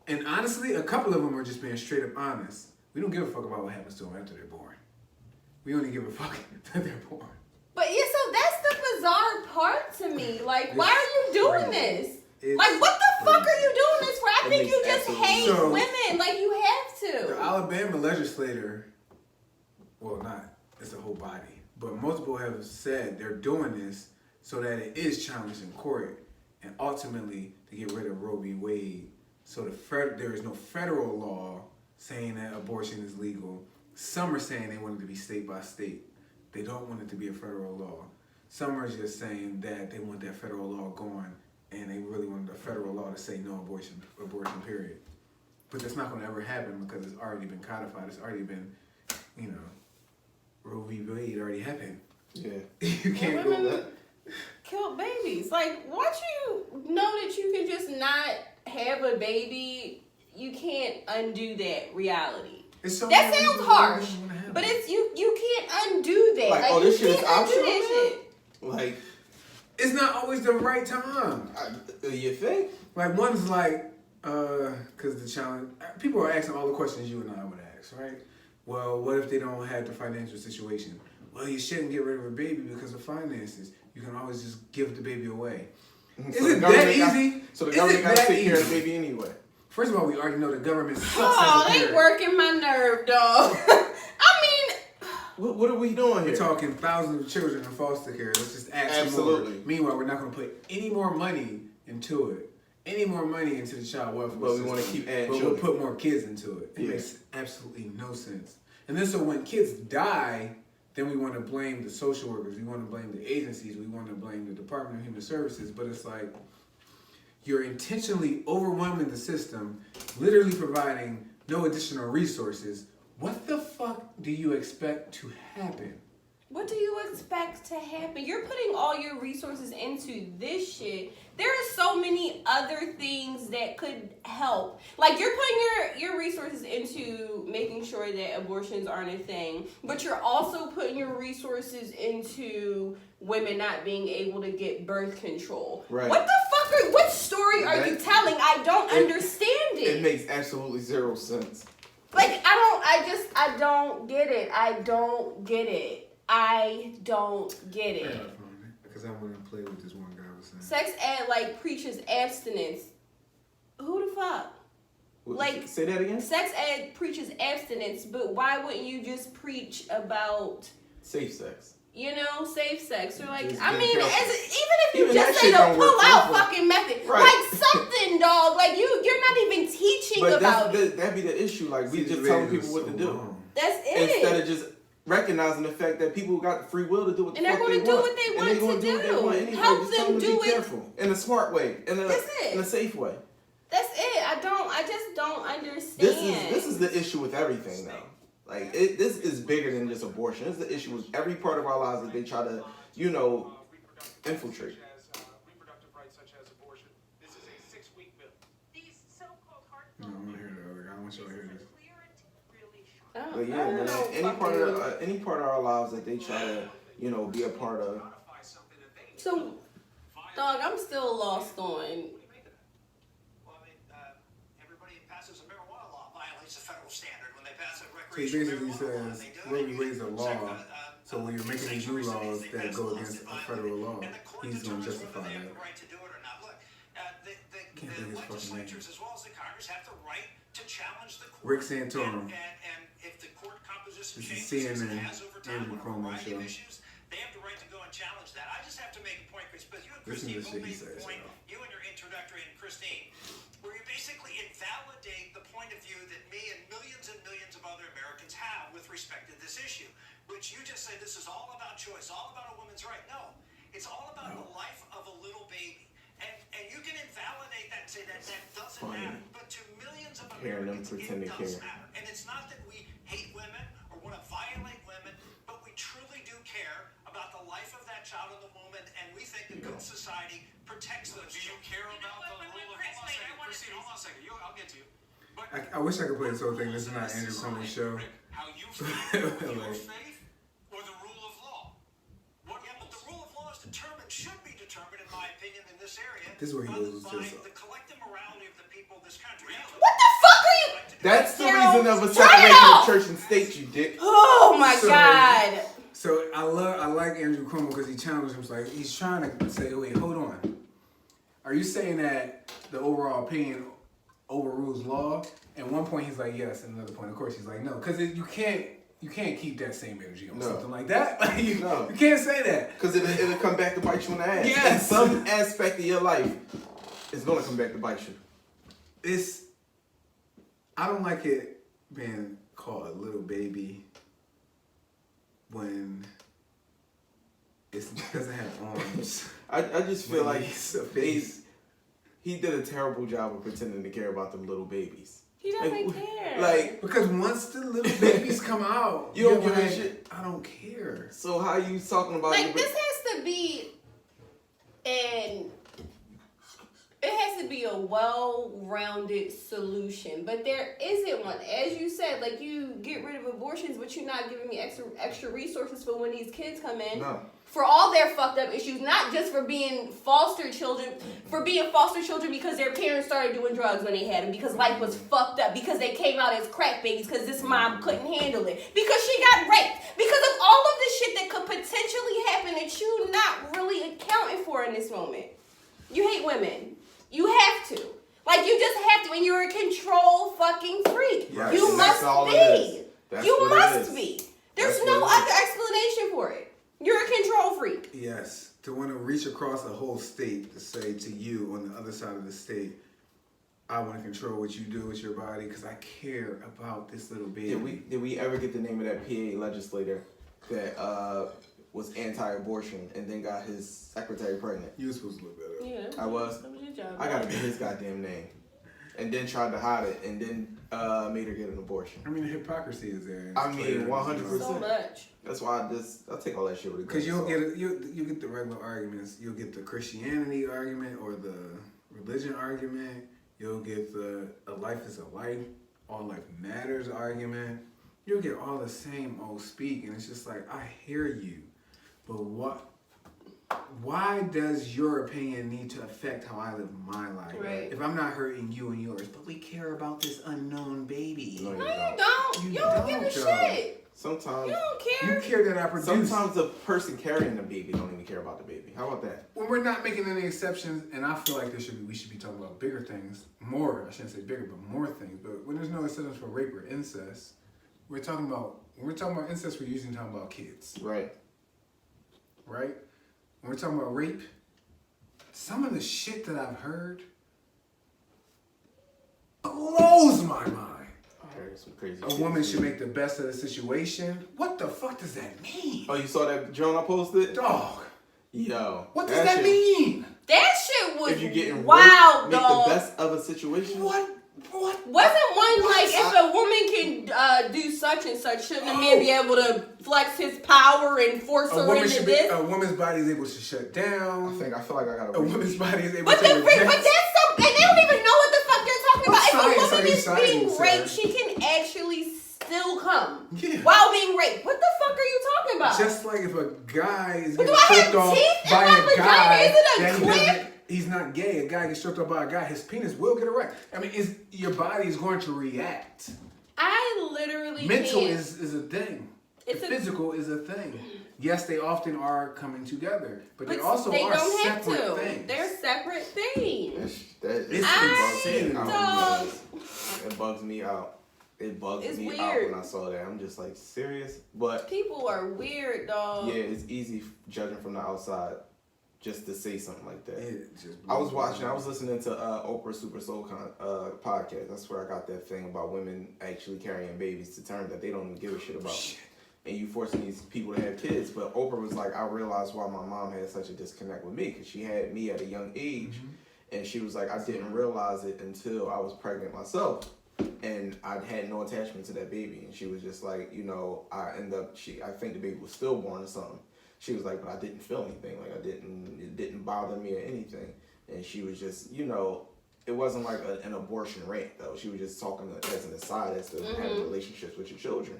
And honestly, a couple of them are just being straight up honest. We don't give a fuck about what happens to them after they're born. We only give a fuck that they're born. But yeah, so that's the bizarre part to me. Like, why are you doing this? It's Like, what the fuck crazy. are you doing this for? I It think makes you just absolutely hate sense. women. Like, you have The to. Alabama legislator, well, not, it's a whole body, but multiple have said they're doing this so that it is challenged in court and ultimately to get rid of Roe v. Wade. So there is no federal law saying that abortion is legal. Some are saying they want it to be state by state. They don't want it to be a federal law. Some are just saying that they want that federal law going and they really want the federal law to say no abortion period. But that's not going to ever happen because it's already been codified. It's already been, Roe v. Wade already happened. Yeah. You can't go women back. kill babies. Like, once you know that you can just not have a baby, you can't undo that reality. It's so That many sounds reasons why harsh, it doesn't happen. but it's you can't undo that. Like, oh, you this shit is can't undo optional that now? shit. Like, It's not always the right time. you think? Like, one's like, because the challenge, people are asking all the questions you and I would ask, right? Well, what if they don't have the financial situation? Well, you shouldn't get rid of a baby because of finances. You can always just give the baby away. Is So it the that government easy? So the Is government it got to that take care of the easy? baby anyway. First of all, we already know the government sucks Oh, as a they parent. working my nerve, dog. I mean, What are we doing We're here? talking thousands of children in foster care. Let's just add some more. Absolutely. Meanwhile, we're not going to put any more money into it. Any more money into the child welfare But we system. wanna keep adding But children. we'll put more kids into it. It Yeah. makes absolutely no sense. And then so when kids die, then we want to blame the social workers. We want to blame the agencies. We want to blame the Department of Human Services. But it's like you're intentionally overwhelming the system, literally providing no additional resources. What the fuck do you expect to happen? what do you expect to happen? You're putting all your resources into this shit. There are so many other things that could help. Like, you're putting your resources into making sure that abortions aren't a thing, but you're also putting your resources into women not being able to get birth control. Right. What the fuck what story are you telling? I don't understand It makes absolutely zero sense. Like, I don't get it. I don't get it. Because I want to play with this one guy was saying. Sex ed, like, preaches abstinence. Who the fuck? Like, say that again. Sex ed preaches abstinence, but why wouldn't you just preach about, Safe sex. safe sex? Or like, Just I being mean, careful. even if you Even just that say shit the don't work pull-out careful. fucking method, Right. like something, dog. Like, you're not even teaching But about it. that'd be the issue. Like, we These just telling videos people what so to do. long. That's it. Instead of just recognizing the fact that people got the free will to do what the And they're fuck gonna they do want. what they And want they're gonna to do what they do. want anyway. Help Just tell them to do be it. careful. In a smart way. In That's it. a safe way. That's it. I just don't understand. This is the issue with everything though. Like this is bigger than just abortion. This is the issue with every part of our lives that they try to, infiltrate. Reproductive rights such as abortion. This is a 6-week bill. These so-called No, I want to hear the other guy. I want y'all to hear this. But yeah, man, any part of our lives that they try to, be a part of. So, dog, I'm still lost on. Well, everybody who passes a marijuana law violates the federal standard when they pass a So he recreational basically marijuana law. says, They do Roe it. v. Wade is a law. So when you're making these new laws that go against a federal law, he's going to justify They have that. the right to do it or not. Look, Can't think the of his fucking name. legislatures as well as the Congress have the right to challenge the court. Rick Santorum. And if the court composition This is changes, as it CNN, has over time Andrew on a Cuomo variety of show. issues, they have the right to go and challenge that. I just have to make a point, Chris, because you and Listen to Christine the shit he both made the says, point, yo. you and your introductory and Christine, where you basically invalidate the point of view that me and millions of other Americans have with respect to this issue, which you just say this is all about choice, all about a woman's right. No, it's all about the life of a little baby. And you can invalidate that and say that doesn't Funny. matter. But to millions of Hearing them Americans, pretend it to does care. matter. And it's not that we hate women or want to violate women, but we truly do care about the life of that child in the womb, and we think a good society protects those. Do you care about the rule of... Hold on a second, Christine, hold on a second. I'll get to you. But I wish I could play this whole thing. This is not Andrew Cuomo's show. how you feel, your Like- faith, or the rule of law? But the rule of law is should be determined, in my opinion, in this area. This is where he goes to by this. the collective morality of the people of this country. What the fuck are you? That's the Daryl, reason of a turn it separation of off! church and state, you dick. Oh my So- God. So I like Andrew Cuomo because he challenged him. Like he's trying to say, wait, hold on. Are you saying that the overall opinion overrules law? At one point he's like, yes. And another point, of course, he's like, no, because you can't keep that same energy on something like that. Like, you can't say that Because it'll come back to bite you in the ass. Yes. In some aspect of your life, it's gonna come back to bite you. I don't like it being called a little baby when it doesn't have arms. I just feel like It's a face. he did a terrible job of pretending to care about them little babies. He doesn't care. Like, Because once the little babies come out, You don't you're give a like, shit. I don't care. so how you talking about like this has to be a well-rounded solution, but there isn't one. As you said, like you get rid of abortions, but you're not giving me extra resources for when these kids come in. No. For all their fucked up issues, not just for being foster children because their parents started doing drugs when they had them, because life was fucked up, because they came out as crack babies, because this mom couldn't handle it, because she got raped, because of all of the shit that could potentially happen that you're not really accounting for in this moment. You hate women. You have to. Like, you just have to, and you're a control fucking freak. Yes, You and must that's all it be. is. That's You what it must is. be. There's That's no what it other explanation for it. You're a control freak. Yes, to want to reach across a whole state to say to you on the other side of the state, I want to control what you do with your body because I care about this little baby. Did we ever get the name of that PA legislator that was anti-abortion and then got his secretary pregnant? You were supposed to look that up. Yeah. I was. That was your job. I gotta get his goddamn name. And then tried to hide it and then made her get an abortion. I mean, the hypocrisy is there. I mean, 100%. So much. That's why I'll take all that shit with a grain Because of salt. you get the regular arguments. You'll get the Christianity argument or the religion argument. You'll get the a life is a life, all life matters argument. You'll get all the same old speak, and it's just like, I hear you, but why does your opinion need to affect how I live my life? Right. If I'm not hurting you and yours, but we care about this unknown baby. No, you No, don't. you don't. You You don't give a don't, though. shit. Sometimes, You don't care. You care that I produce. sometimes the person carrying the baby don't even care about the baby. How about that? When we're not making any exceptions, and I feel like we should be talking about bigger things, more. I shouldn't say bigger, but more things. But when there's no exceptions for rape or incest, when we're talking about incest, we're usually talking about kids, Right. right? When we're talking about rape, some of the shit that I've heard blows my mind. I heard some crazy A shit. woman should make the best of the situation. What the fuck does that mean? Oh, you saw that Joan I posted? Dog, Yo. what does that mean? That shit was If you're getting wild, raped, make dog. the best of a situation. What? Wasn't one like, if a woman can do such and such, shouldn't a man be able to flex his power and force her into this? A woman's body is able to shut down. I feel like I got A woman's body is able But to that's reject. and they don't even know what the fuck they're talking about. What If a science are woman you is being citing, raped, sir? she can actually still come Yeah. while being raped. What the fuck are you talking about? Just like if a guy is But getting do I have stripped off teeth in by my a vagina? guy Is it a that clip? he's not gay. A guy gets stripped off by a guy. His penis will get erect. I mean, your body is going to react. I literally Mental can't. is a thing. It's a- Physical is a thing. Yes, they often are coming together, but they But also they are don't have separate to. things. They're separate things. It's I don't. It bugs me out. It bugs It's me out weird. when I saw that. I'm just like, serious? But People are weird, dog. yeah, it's easy judging from the outside just to say something like that. It just I was blows my listening to Oprah Super Soul podcast. That's where I got that thing about women actually carrying babies to term that they don't even give a shit about. Shit. And you forcing these people to have kids. But Oprah was like, I realized why my mom had such a disconnect with me, because she had me at a young age. And she was like, I didn't realize it until I was pregnant myself. And I had no attachment to that baby. And she was just like, I think the baby was stillborn or something. She was like, but I didn't feel anything. Like, it didn't bother me or anything. And she was just, it wasn't like an abortion rant, though. She was just talking as an aside as to having relationships with your children.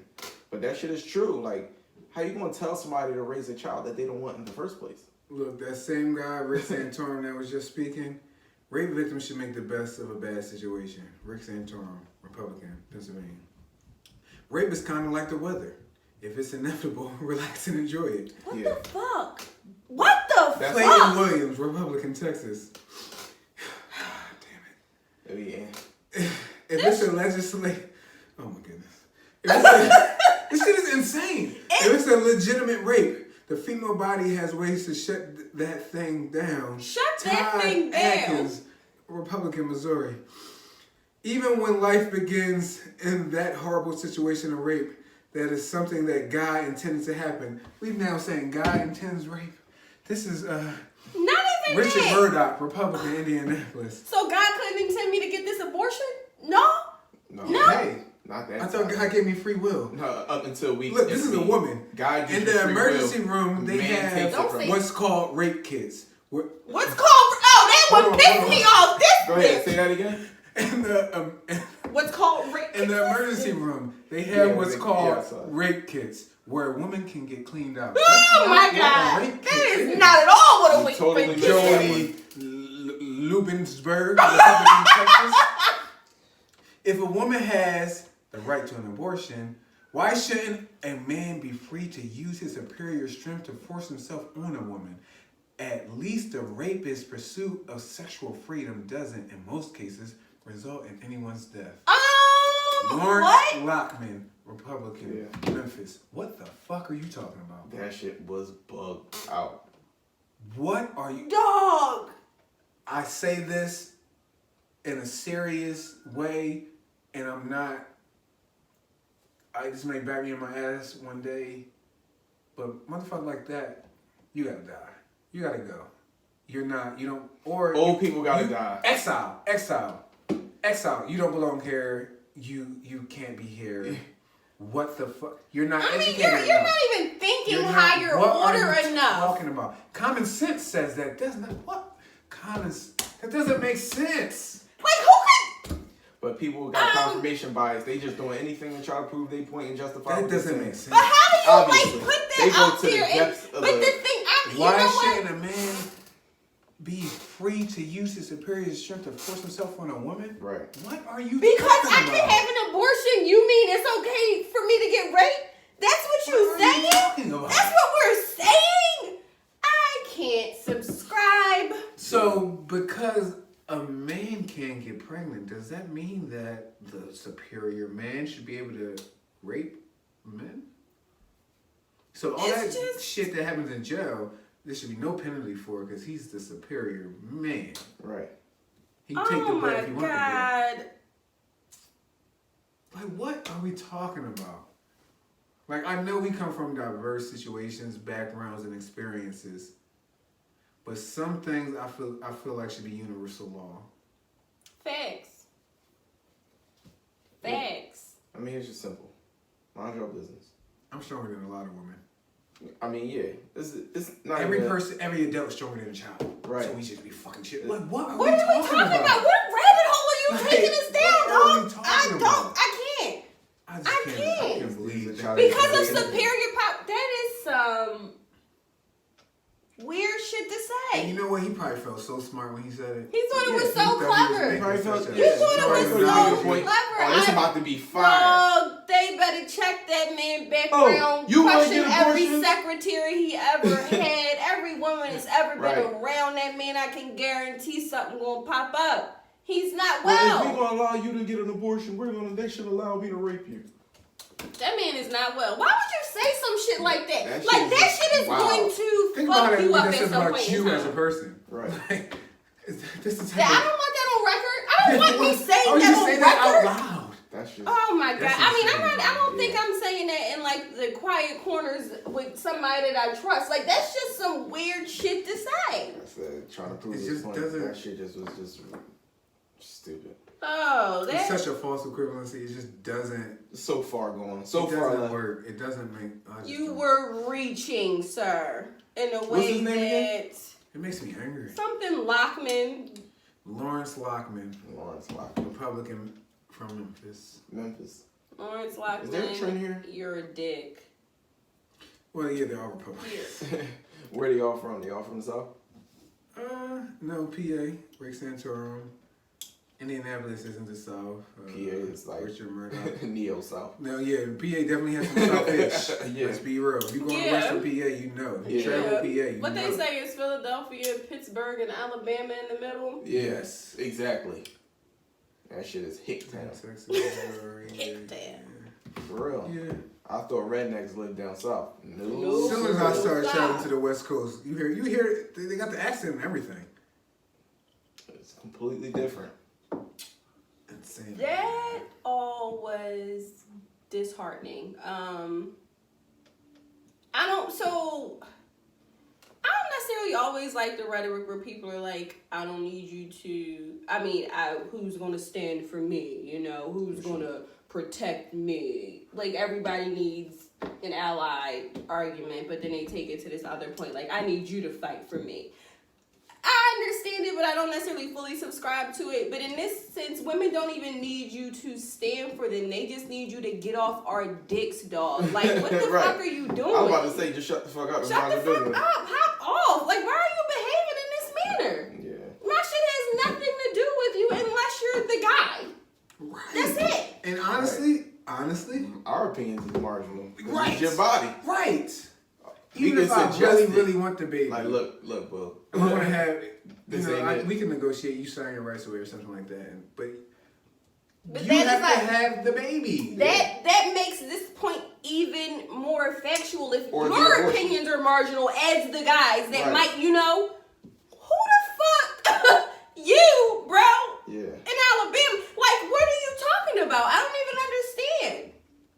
But that shit is true. Like, how you gonna tell somebody to raise a child that they don't want in the first place? Look, that same guy, Rick Santorum, that was just speaking, Rape victims should make the best of a bad situation. Rick Santorum, Republican, Pennsylvania. Rape is kind of like the weather. If it's inevitable, relax and enjoy it. What the fuck? What the fuck? Clayton Williams, Republican, Texas. Oh, yeah. If it's a legislative... Oh my goodness. This shit is insane. If it's a legitimate rape, the female body has ways to shut that thing down. Shut that thing down. Atkins, Republican, Missouri. Even when life begins in that horrible situation of rape, that is something that God intended to happen. We're now saying God intends rape. This is Not even Richard that. Murdoch, Republican, Indianapolis. So God couldn't intend me to get this abortion? No. No. Hey, Not that I thought time. God gave me free will. No, up until we... Look, this is a woman. God gives In you the free emergency will. room, they Man takes have it from you. what's called rape kits. What's called? Oh, that Hold one on, pissed hold me on. off. This Go ahead, bitch. say that again. What's called rape? In the emergency room, they have Yeah, what's they- called yeah, sorry. rape kits, where a woman can get cleaned out. Oh That's my not what a God. rape That kit is not at all what a You rape totally kit missed that is. Jody Lubinsberg, Republican, Texas. If a woman has the right to an abortion, why shouldn't a man be free to use his superior strength to force himself on a woman? At least the rapist's pursuit of sexual freedom doesn't, in most cases, result in anyone's death. Lawrence What? Lockman, Republican, Memphis. What the fuck are you talking about? That shit was bugged out. What are you... Dog. I say this in a serious way, and I'm not... this may back me in my ass one day, but motherfucker like that, you gotta die. You gotta go. You're not, you don't, or... Old people gotta you- die. Exile. You don't belong here. You can't be here. What the fuck? You're not I mean, educated you're enough. not even thinking You're higher not- what order are you enough. talking about? Common sense says that. Does not what? That doesn't make sense. Like, who could? But people got confirmation bias. They just doing anything to try to prove their point and justify That what they're doesn't saying. make sense. But how do you Obviously. like put They that go out to the there? depths of But the- the thing, you Why know what? shouldn't a man be free to use his superior strength to force himself on a woman? Right. What are you Because talking I about? can have an abortion, you mean it's okay for me to get raped? That's what you What are you saying? talking about? That's what we're saying? I can't subscribe. So, because a man can get pregnant, does that mean that the superior man should be able to rape men? So all It's that just- shit that happens in jail, there should be no penalty for it because he's the superior man. Right. He can take the Oh butt my if he wants to. God. Like, what are we talking about? Like, I know we come from diverse situations, backgrounds, and experiences, but some things I feel like should be universal law. Facts. Facts. I mean, it's just simple. Mind your business. I'm stronger than a lot of women. I mean, yeah. It's not Every even- person, every adult is stronger than a child. Right. So we should be fucking shit. Like, what are What we are we talking talking about? about? What rabbit hole are you Like, taking us down, what are we dog? talking I don't. about? I can't. I I can't can't. believe that. Because of superior power. That is some weird shit to And say. you know what? He probably felt so smart when he said it. He thought it was he so thought he was clever. making Probably such felt- a- yeah, You thought it probably was really so good point. clever. Oh, this I- about to be fire. Dog, they better check that man background. you wanna Crushing get every abortions? secretary he ever had. Every woman that's ever been Right. around that man, I can guarantee something gonna pop up. He's not If well. we're gonna allow you to get an abortion, they should allow me to rape you. That man is not well. Why would you say some shit like that? That Like, shit that is shit is wild. going to Think about fuck it you when up it at says some about point in you as a time. person. Right. Like, this is Yeah, I don't want that on record. I don't want me saying Oh, you that on say that out record. loud. That's just... Oh my god! That's I mean, insane. I don't think Yeah. I'm saying that in like the quiet corners with somebody that I trust. Like, that's just some weird shit to say. I said, trying to prove It this just point. doesn't- That shit just was just stupid. Oh, It's that. such a false equivalency. It just doesn't. So far gone. So it far doesn't left. work. It doesn't make. I just You don't- were reaching, sir, in a What's way his name again? that It makes me angry. something Lockman. Lawrence Lockman, Lawrence Lockman. Republican from Memphis. Memphis. Lawrence Lockman. Is there a trend here? You're a dick. Well, yeah, they're all Republicans. Here. Where they all from? They all from the South? No, PA, Rick Santorum. Indianapolis isn't the South. PA is like Richard Murdoch. Neo South. No, yeah, PA definitely has some South-ish. Yeah. Let's be real. If you go to Western PA, you know. You travel PA, you What know. they say is Philadelphia, Pittsburgh, and Alabama in the middle. Yes, exactly. That shit is hick town. Texas, Missouri. Hick town. For real. Yeah. I thought rednecks lived down south. As No. soon as I started traveling to the West Coast, you hear they got the accent and everything. It's completely different. Insane. That all was disheartening. I don't necessarily always like the rhetoric where people are like, I don't need you to, who's going to stand for me? You know, who's going to protect me? Like, everybody needs an ally argument, but then they take it to this other point. Like, I need you to fight for me. I understand it, but I don't necessarily fully subscribe to it. But in this sense, women don't even need you to stand for them. They just need you to get off our dicks, dog. Like, what the Right. fuck are you doing? I was about to say, just shut the fuck up. And Shut mind the your fuck business. up. Hop off. Like, why are you behaving in this manner? Yeah. My shit has nothing to do with you unless you're the guy. Right. That's it. And honestly, Our opinions is marginal. Right. It's your body. right. We Even can if I suggest it. really want the baby, Like, look, boo. I'm gonna have. This ain't it. We can negotiate. You sign your rights away or something like that. But But you that have is like, to have the baby. that makes this point even more factual if Or the your abortion. opinions are marginal as the guys that Right. might, who the fuck you, bro, Yeah. in Alabama? Like, what are you talking about? I don't even understand.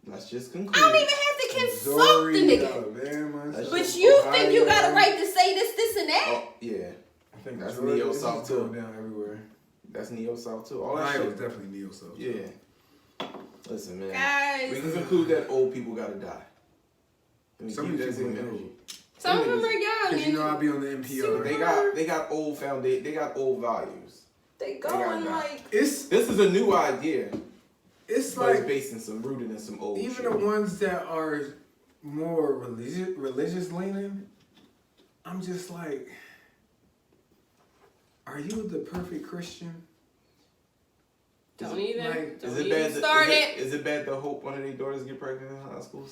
Let's just I conclude. don't even have to consult Missouri, the nigga. Alabama, That's But just you think you Ohio. got a right to say this, and that? Oh, yeah. I think That's Georgia, Neo it's South, just too. going down everywhere. That's Neo South too. All that Ohio shit. is definitely Neo South. Yeah. Listen, man. Guys, We can conclude that old people gotta die. And we Some keep of that these same people energy. do. some of Them them are niggas- young, Cause you know I'll and be on the NPR. They got old foundation. They got old values. they gotta going die. like, It's This is a new idea, it's but it's like based in some rooted in some old even shit. the ones that are more religious leaning. I'm just like, are you the perfect Christian? don't even, like- don't Is it even bad? start it. Is it bad to hope one of their daughters get pregnant in high school?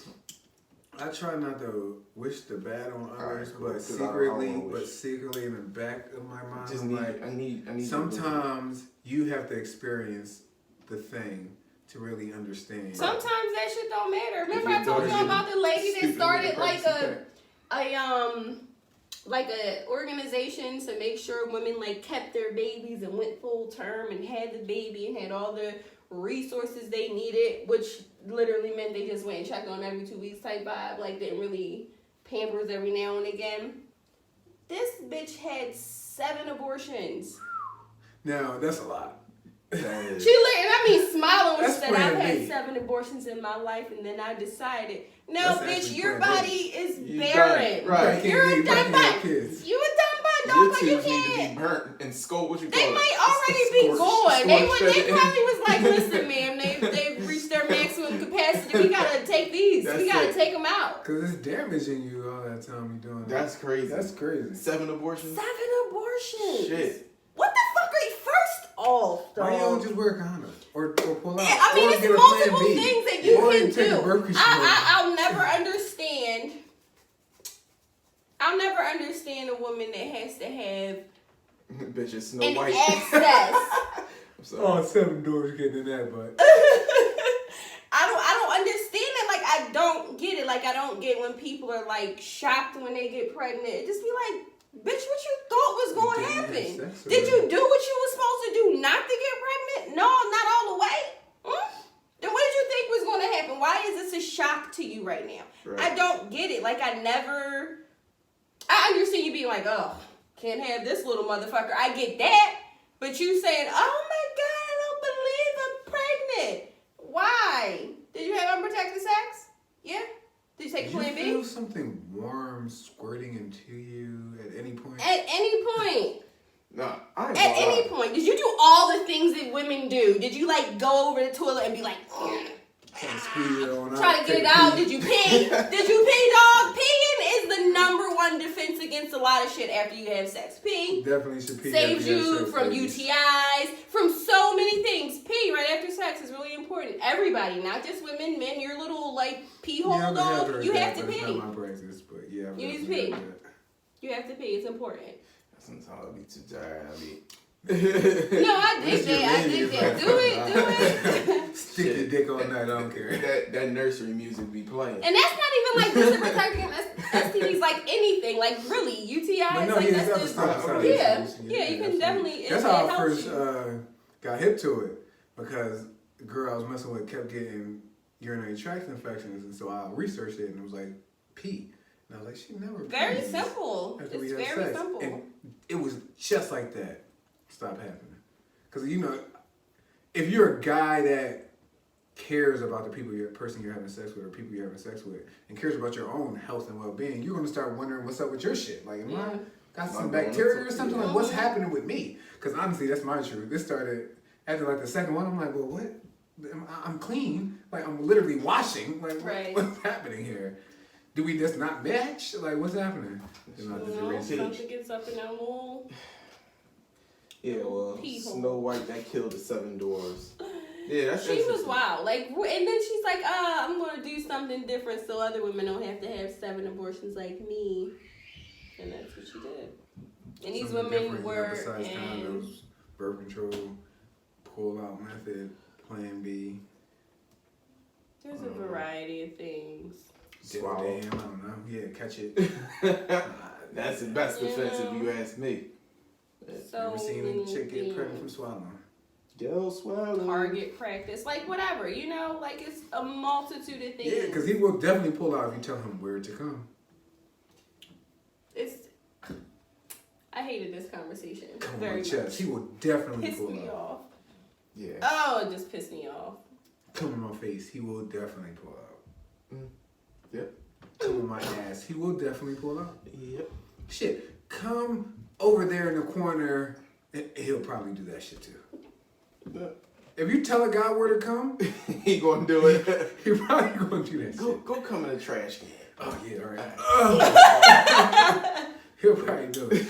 I try not to wish the bad on others, cool, but 'cause I don't wanna wish. secretly in the back of my mind, Just I'm need. like, I need. sometimes you have to experience the thing to really understand. Sometimes that shit don't matter. Remember If I your told daughter y'all about the lady that stupid started with like pregnancy a organization to make sure women like kept their babies and went full term and had the baby and had all the resources they needed, which literally meant they just went and checked on every 2 weeks type vibe, like didn't really pampers every now and again. This bitch had 7 abortions. Now that's a lot. She and I mean smiling when she That's said I've plan had B. 7 abortions in my life, and then I decided, no, That's bitch, actually your plan B. body is You barren. done, right. You You're a can't dumb have butt. kids. You a dumb butt, Your dog, but you tubes need to be can't. burnt and scope. What you call They it? might already be Scorch- gone. scorch They it. probably was like, listen, ma'am, they've reached their maximum capacity. We gotta take these. That's We gotta it. take them out. Cause it's damaging you all that time you doing that. That's crazy. That's crazy. 7 abortions. 7 abortions. Shit. What the fuck are you first off, Why you don't dog? just wear a condom or pull out? Yeah, I mean, or it's get a multiple plan B. things that you Or can take a do. birth control. I'll never understand. I'll never understand a woman that has to have Bitch, it's Snow an White. access. I'm sorry. Oh, 7 doors getting in that butt. I don't understand it. Like, I don't get it. Like, I don't get when people are like shocked when they get pregnant. It just be like, bitch, what you thought was going to You didn't have happen? sex Did you already. do what you were supposed to do not to get pregnant? No, not all the way. Then what did you think was going to happen? Why is this a shock to you right now? Right. I don't get it. Like, I understand you being like, oh, can't have this little motherfucker. I get that. But you saying, oh my God, I don't believe I'm pregnant. Why? Did you have unprotected sex? Yeah? Did you take Did Plan you B? feel something warm squirting into you at any point? At any point. No, I ain't At gonna any lie. point. Did you do all the things that women do? Did you like go over the toilet and be like, Trying to squeeze it on out. try to get take it a out? pee. Did you pee? Did you pee, dog? Peeing is the number one fun defense against a lot of shit after you have sex. P. Definitely should pee. Saves after you have you sex, from ladies. UTIs, from so many things. Pee right after sex is really important. Everybody, not just women, men, your little like pee hole Yeah, I've dog. heard You that, have to but it's pee. not my practice, but yeah. I've You need to definitely pee. heard that. You have to pee. It's important. Sometimes I'll be too tired. I'll be. No, I dig What's your that. I name? dig that. Do it. Stick your dick all night. I don't care. That nursery music be playing. And that's not even like just a protecting STDs, like anything, like really UTIs. But no, like yeah, that's other just, stuff besides yeah, issues. yeah. You can absolutely. definitely. That's it how I helps first you. got hip to it, because the girl I was messing with kept getting urinary tract infections, and so I researched it, and it was like pee, and I was like, she never. Very pees simple. after we It's have very sex. simple. And it was just like that. Stop happening, because you know, if you're a guy that cares about the person you're having sex with, or people you're having sex with, and cares about your own health and well-being, you're gonna start wondering what's up with your shit. Like, am I got some bacteria or something? Like, what's happening with me? Because honestly, that's my truth. This started after like the second one. I'm like, well, what? I'm clean. Like, I'm literally washing. Like, Right. what's happening here? Do we just not match? Like, what's happening? You know, You know, something gets up in that little. Yeah, well, Pee hole. Snow White that killed the 7 dwarfs. Yeah, that's She was interesting. wild. Like, and then she's like, I'm gonna do something different so other women don't have to have 7 abortions like me. And that's what she did. And these Something women different, were besides in. condoms, birth control, pull-out method, Plan B. There's a variety of things. Swallow. Damn, I don't know. Yeah, catch it. That's the best defense if you ask me. So Never seen many a chick get pregnant things. from swallowing. Yo, swallow. Target practice, like whatever, you know, like it's a multitude of things. Yeah, because he will definitely pull out if you tell him where to come. It's. I hated this conversation Come very on, much. chest. He will definitely Pissed pull me out. off. Yeah. Oh, it just pissed me off. Come on my face. He will definitely pull out. Yep. Come on my ass. He will definitely pull out. Yep. Shit. Come over there in the corner. He'll probably do that shit too. Yep. If you tell a guy where to come, He gonna do it. he probably gonna do that shit. Go come in the trash can. Oh yeah, all right. He'll probably do it.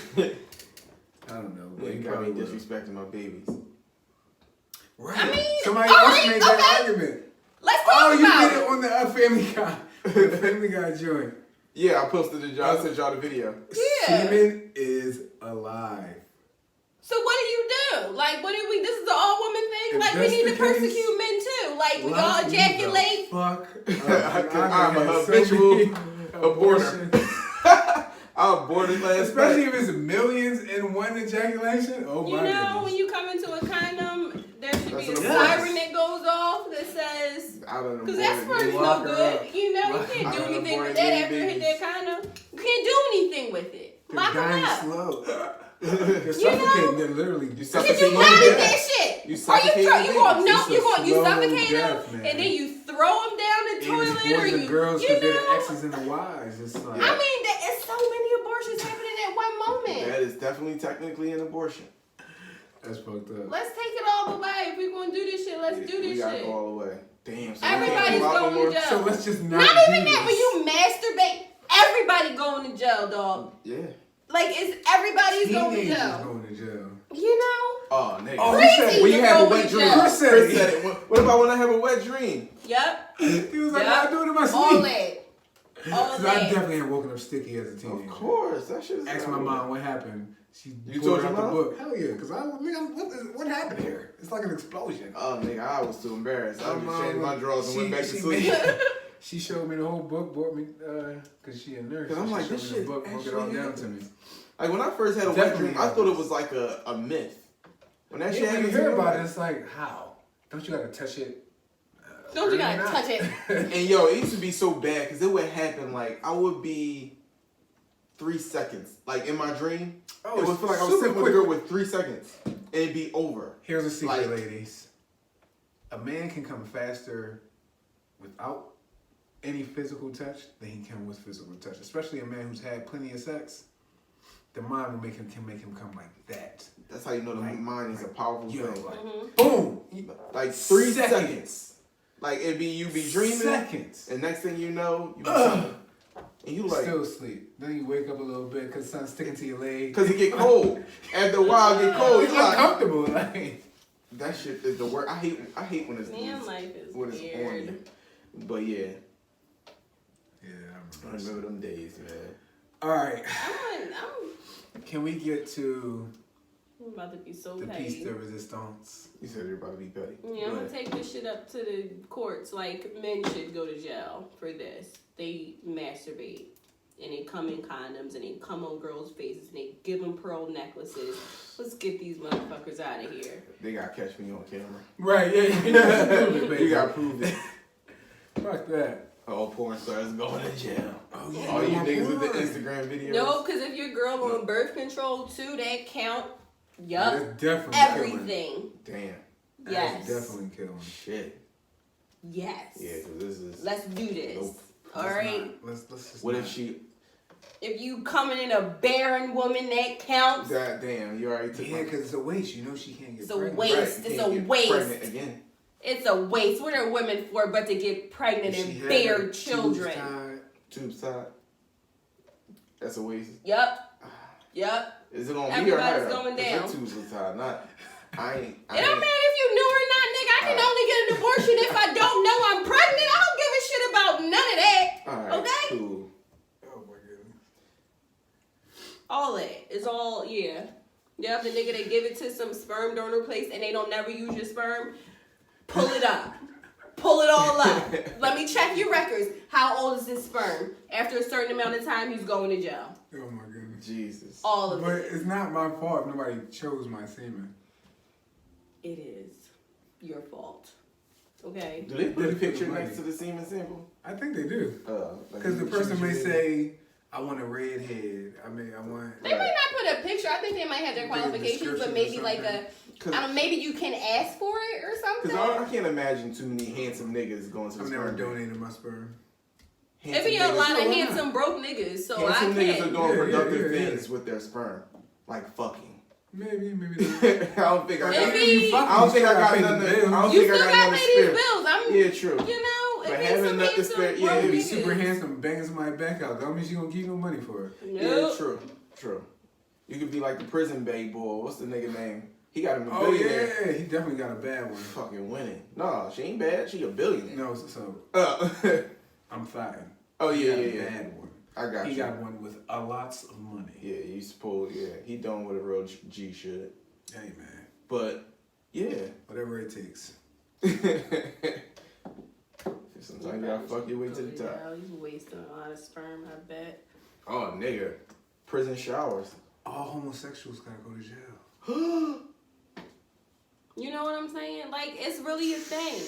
I don't know. But You he got probably me will. disrespecting my babies. Right. I mean, Somebody all else right, made that okay. argument. Let's talk Oh, you about did it on the Family Guy. The Family Guy joint. Yeah, I posted the job. I sent y'all the video. Yeah. Semen is alive. So what do you do? Like, what do we? This is the all woman thing. If Like, we that's need the to case, persecute men too. Like, we all Lock me the ejaculate. Fuck. I'm a habitual aborter. I aborted last Especially night. if it's millions in one ejaculation. Oh You my know, when goodness. you come into a condom, there should That's be a an siren abortion. that goes off that says. I don't Because that abort sperm's it. Lock no her good. up. You know, you Lock- can't do I don't anything abort with that any after you hit babies. that condom. You can't do anything with it. They're Lock them dying up. slow. They're suffocating. They're literally. You Can suffocate you them not to eat that death. shit? You Or suffocate you babies. gonna no, It's a you gonna you slow suffocate death, them man. and then you throw them down the And toilet it's or boys you and girls you because they're the know. X's and the Y's. It's like. I mean, it's so many abortions happening at one moment. That is definitely technically an abortion. That's fucked up. Let's take it all the way. If we're gonna do this shit, let's do We this gotta shit. go all the way. Damn. So Everybody's we can't going no to more? jail. So let's just not. Not do even that. When this. you masturbate, everybody going to jail, dog. Yeah. Like, it's everybody's going to Teenagers jail. going to jail. You know? Oh, nigga. Oh, Crazy When you to have go a wet to dream. jail. Chris said Chris it. said it. What about when I have a wet dream? Yep. He was like, Yep. I do it in my sleep. All that. All Because I that. definitely had woken up sticky as a teenager. Of course. That shit is Asked my mom what happened. She You pulled told your out the mom? book. Hell yeah, because what happened here? It's like an explosion. Oh, nigga, I was too embarrassed. I My just changed my drawers and went back to she sleep. She showed me the whole book, bought me, because she a nurse. Cause I'm She like, showed this me shit the book, broke it actually all down to happens. me. Like when I first had a wet Definitely dream, I thought it was like a myth. When that shit Yeah, when you happened, hear to me, about I'm it, it's like, how? Don't you gotta touch it? Don't you gotta touch it. like- And yo, it used to be so bad because it would happen like I would be 3 seconds. Like in my dream, Oh, it would it's feel like I was super sitting with a quick. girl with 3 seconds and it'd be over. Here's a secret, Like- ladies. A man can come faster without any physical touch than he can with physical touch. Especially a man who's had plenty of sex. The mind will can make him come like that. That's how you know the Like- mind is a powerful Yo, thing. like, boom! Like 3 Seconds. seconds. Like you be dreaming, Seconds. and next thing you know, you be Ugh. coming. And you like... Still sleep. Then you wake up a little bit because something's sticking to your leg. Because it get cold. After a while, it get cold. It's You like... uncomfortable. Like. That shit is the worst. I hate when it's... Man, life is when it's weird. on you. But yeah. Yeah, I remember them days, man. All right. I'm Can we get to about to be so the petty. piece de resistance? You said you're about to be petty. Yeah, I'm gonna take this shit up to the courts. Like, men should go to jail for this. They masturbate and they come in condoms and they come on girls' faces and they give them pearl necklaces. Let's get these motherfuckers out of here. They gotta catch me on camera. Right, yeah. You gotta prove it. Fuck that. All porn stars going to jail. Oh, yeah. All you niggas with the porn. Instagram videos. No, because if your girl on birth control too, that count. Yup. That's definitely Everything. Damn. Yes. That's definitely killing. Shit. Yes. Yeah, because this is... Let's do this. Nope. All Let's right. not- Let's just What not. if she... If you coming in a barren woman, that counts. God damn, you already took Yeah, because it's a waste. You know she can't get It's a pregnant. waste. Right, It's you a can't get waste. pregnant again. It's a waste. What are women for but to get pregnant If she and had bear her children? tubes tied, Tubes tied. That's a waste. Yup. Yup. Is it on me or her? Everybody's going If down. her tubes was tied, not... I ain't... It don't matter if you knew or not, nigga. I can only get an abortion if I don't know I'm pregnant. I don't give a shit about none of that. Alright, Okay? cool. oh my goodness. All that. It's all, yeah. Yep, the nigga, they give it to some sperm donor place and they don't never use your sperm. Pull it up. Pull it all up. Let me check your records. How old is this sperm? After a certain amount of time, he's going to jail. Oh my goodness. Jesus. All of But it. it's not my fault if nobody chose my semen. It is your fault. Okay? Do they put a Good for picture the money. next to the semen sample? I think they do. Like Because the you person choose may your- say, I want a redhead. I mean, I want... They might not put a picture. I think they might have their Maybe a qualifications, but description maybe or like a... something. I don't know, maybe you can ask for it or something. Because I can't imagine too many handsome niggas going to the I've never sperm bank. donated my sperm. It be a Handsome lot So of why handsome broke niggas, so I Handsome niggas are can't. doing Yeah, productive yeah. things with their sperm. Like fucking. Maybe not. I don't think I got... Maybe. I don't think I got nothing. nothing. I don't You think I still got gotta nothing pay these spare. bills. I'm, Yeah, true. you know, But it be having some nothing handsome spare- yeah, broke it be Be niggas. super handsome, banging somebody back out. That means you gonna give no money for it. Yeah, Nope. true. You could be like the prison babe boy. What's the nigga name? He got him a Oh billionaire. yeah, he definitely got a bad one. Fucking winning. No, she ain't bad. She a billionaire. No, so I'm fighting. Oh He yeah, got yeah, a yeah. bad one. I got He you. got one with a lots of money. Yeah, you suppose. Yeah, he done with a real G should. Hey man, But yeah. whatever it takes. Sometimes you gotta fuck your way to the top. Yeah, he's wasting a lot of sperm, I bet. Oh nigga, prison showers. All homosexuals gotta go to jail. You know what I'm saying? Like, it's really a thing.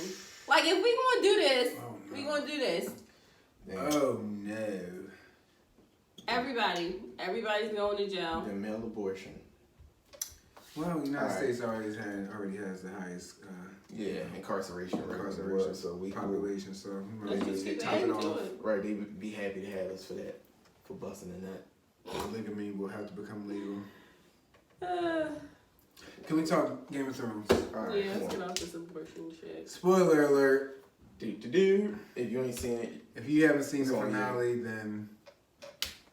Like, if we gonna do this, Oh, no. we gonna do this. Damn. Oh no. Everybody's going to jail. The male abortion. Well, the United Alright. States already has the highest Yeah, incarceration rate. incarceration So we cool. population. So we Let's might just just keep top it adding off. to it. Right, they would be happy to have us for that, for busting the nut. Polygamy will have to become legal. Uh, Can we talk Game of Thrones? All right, yeah, come let's on. get off this abortion shit. Spoiler alert. Do. If you ain't seen it, If you haven't seen It's the on you. finale, then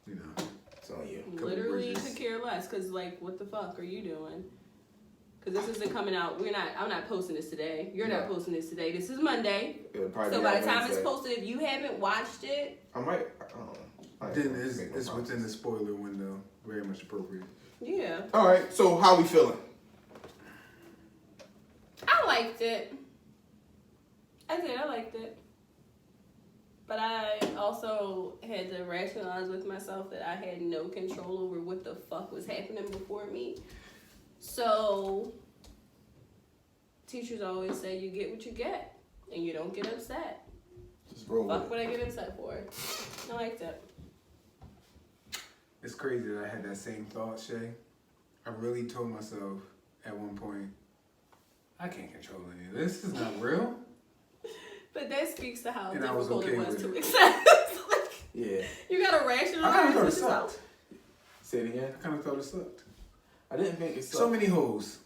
you know. it's on you. Couple Literally bridges. could care less, cause like, what the fuck are you doing? Cause this isn't coming out. I'm not posting this today. You're not No. posting this today. This is Monday. It'll probably So be by out the time Wednesday. it's posted, if you haven't watched it, I don't know. I ain't Then gonna it's make no within the promises. spoiler window. Very much appropriate. yeah, All right, so how we feeling? I liked it. I liked it. But I also had to rationalize with myself that I had no control over what the fuck was happening before me. So, teachers always say you get what you get, and you don't get upset. Just roll Fuck with what I get upset for. I liked it. It's crazy that I had that same thought, Shay. I really told myself at one point, I can't control any of this. This is not real. But that speaks to how And I was difficult okay it was with to it. accept. Like, it. Yeah. you gotta I rationalize kind of thought with it yourself. sucked. Say it again. I kind of thought it sucked. I didn't think it sucked. So many hoes.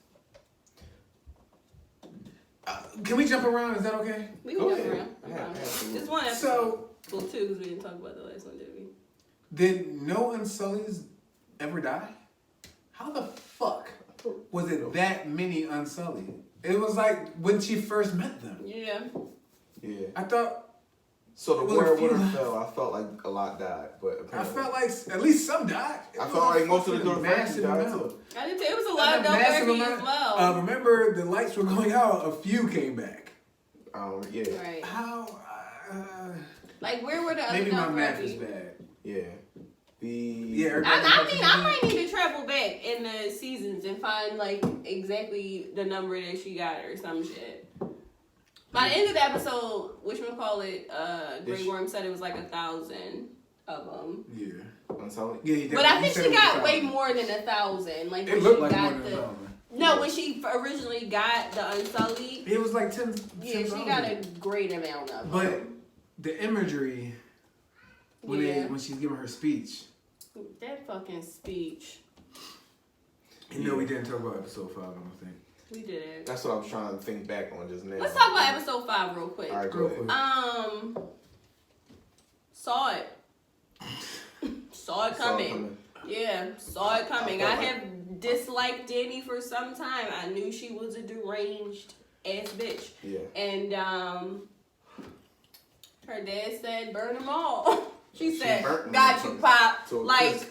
Can we jump around? Is that okay? We can Go jump ahead. around. No Yeah, problem. absolutely. Just one episode. So, Well, two, because we didn't talk about the last one, did we? Did no Unsullies ever die? How the fuck was it that many Unsullied? It was like when she first met them. Yeah. Yeah. I thought. So It the was where a few water left. fell, I felt like a lot died, but I apparently felt like at least some died. It I was felt a like most of the fucking Dothraki massive died amount. too. I did too. It was a lot of Massive Dothraki amount. as well. Remember, the lights were going out. A few came back. Yeah. Right. How? Like, where were the other Maybe my math Dothraki? is bad. Yeah. I mean, I might need to travel back in the seasons and find like exactly the number that she got or some shit. By the end of the episode, Grey Worm said it was like 1,000 of them. Yeah. Unsullied? Yeah. But I think she got way more than 1,000. Like It when looked she like got more than 1,000. No, when she originally got the Unsullied, It was like 10. yeah, she got a great amount of But them. the imagery when Yeah. when she's giving her speech. That fucking speech. You know, we didn't talk about episode 5. I don't think. We did it. That's what I was trying to think back on just now. Let's talk about episode 5 real quick. All right, go Real ahead. quick. Saw it. Saw it coming. Yeah, saw it coming. I have disliked Danny for some time. I knew she was a deranged ass bitch. Yeah. And her dad said, burn them all. She said, burnt them got all. you, Pop. So Like, Chris-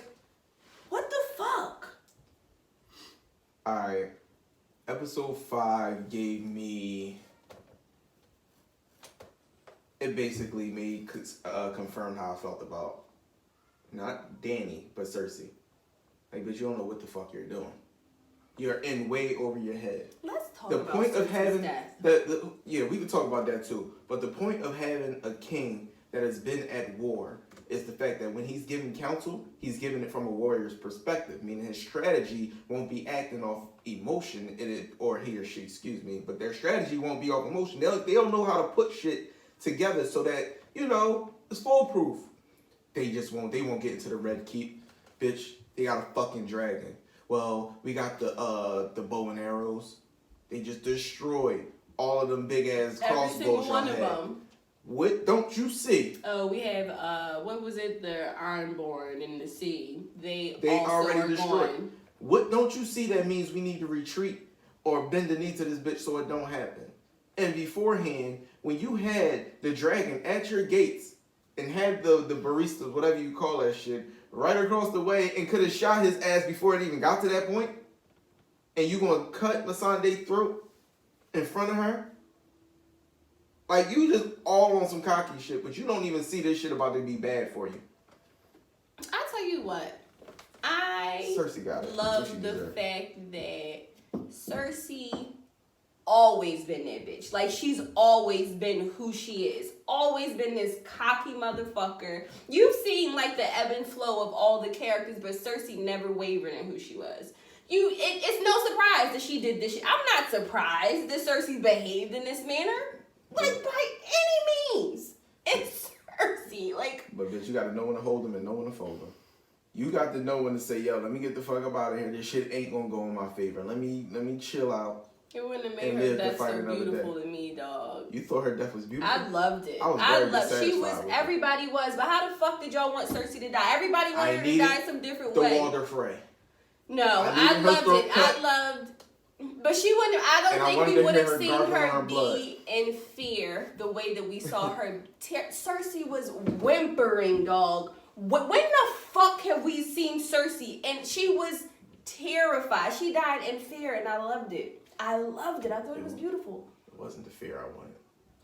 what the fuck? Alright. Episode 5 gave me... It basically made confirmed how I felt about not Danny, but Cersei. Like, but you don't know what the fuck you're doing. You're in way over your head. Let's talk The about point of Cersei's having death. yeah, we can talk about that too. But the point of having a king that has been at war is the fact that when he's giving counsel, he's giving it from a warrior's perspective, meaning his strategy won't be acting off emotion in it, or he or she, excuse me, but their strategy won't be off emotion. They'll know how to put shit together so that, you know, it's foolproof. They won't get into the Red Keep, bitch. They got a fucking dragon. Well, we got the bow and arrows. They just destroyed all of them big ass Every crossbows single y'all one had. of them. What don't you see? Oh, we have what was it? The Ironborn in the sea. They also already are destroyed. gone. What don't you see that means we need to retreat or bend the knee to this bitch so it don't happen? And beforehand, when you had the dragon at your gates and had the baristas, whatever you call that shit, right across the way and could have shot his ass before it even got to that point, and you gonna cut Missandei's throat in front of her? Like, you just all on some cocky shit, but you don't even see this shit about to be bad for you. I'll tell you what. I Cersei got it. love That's what she the deserved. fact that Cersei always been that bitch. Like, she's always been who she is. Always been this cocky motherfucker. You've seen, like, the ebb and flow of all the characters, but Cersei never wavered in who she was. It's no surprise that she did this shit. I'm not surprised that Cersei behaved in this manner. Like, by any means. It's Cersei. Like, But bitch, you gotta know when to hold them and know when to fold them. You got to know when to say, yo, let me get the fuck up out of here. This shit ain't gonna go in my favor. Let me chill out. it wouldn't have made And her live to death fight so another beautiful day. to me, dog. You thought her death was beautiful? I loved it. I was I very loved. She dissatisfied was. with it. Everybody was. But how the fuck did y'all want Cersei to die? Everybody wanted her to needed die some different the way. Walder Frey. No, I I needed her loved throat it. cut. I loved. But she wouldn't. I And I don't think wanted we to would hear have her seen gargling her her blood. be in fear the way that we saw her. Cersei was whimpering, dog. When the fuck have we seen Cersei? And she was terrified. She died in fear, and I loved it. I loved it. I thought it was beautiful. It wasn't the fear I wanted.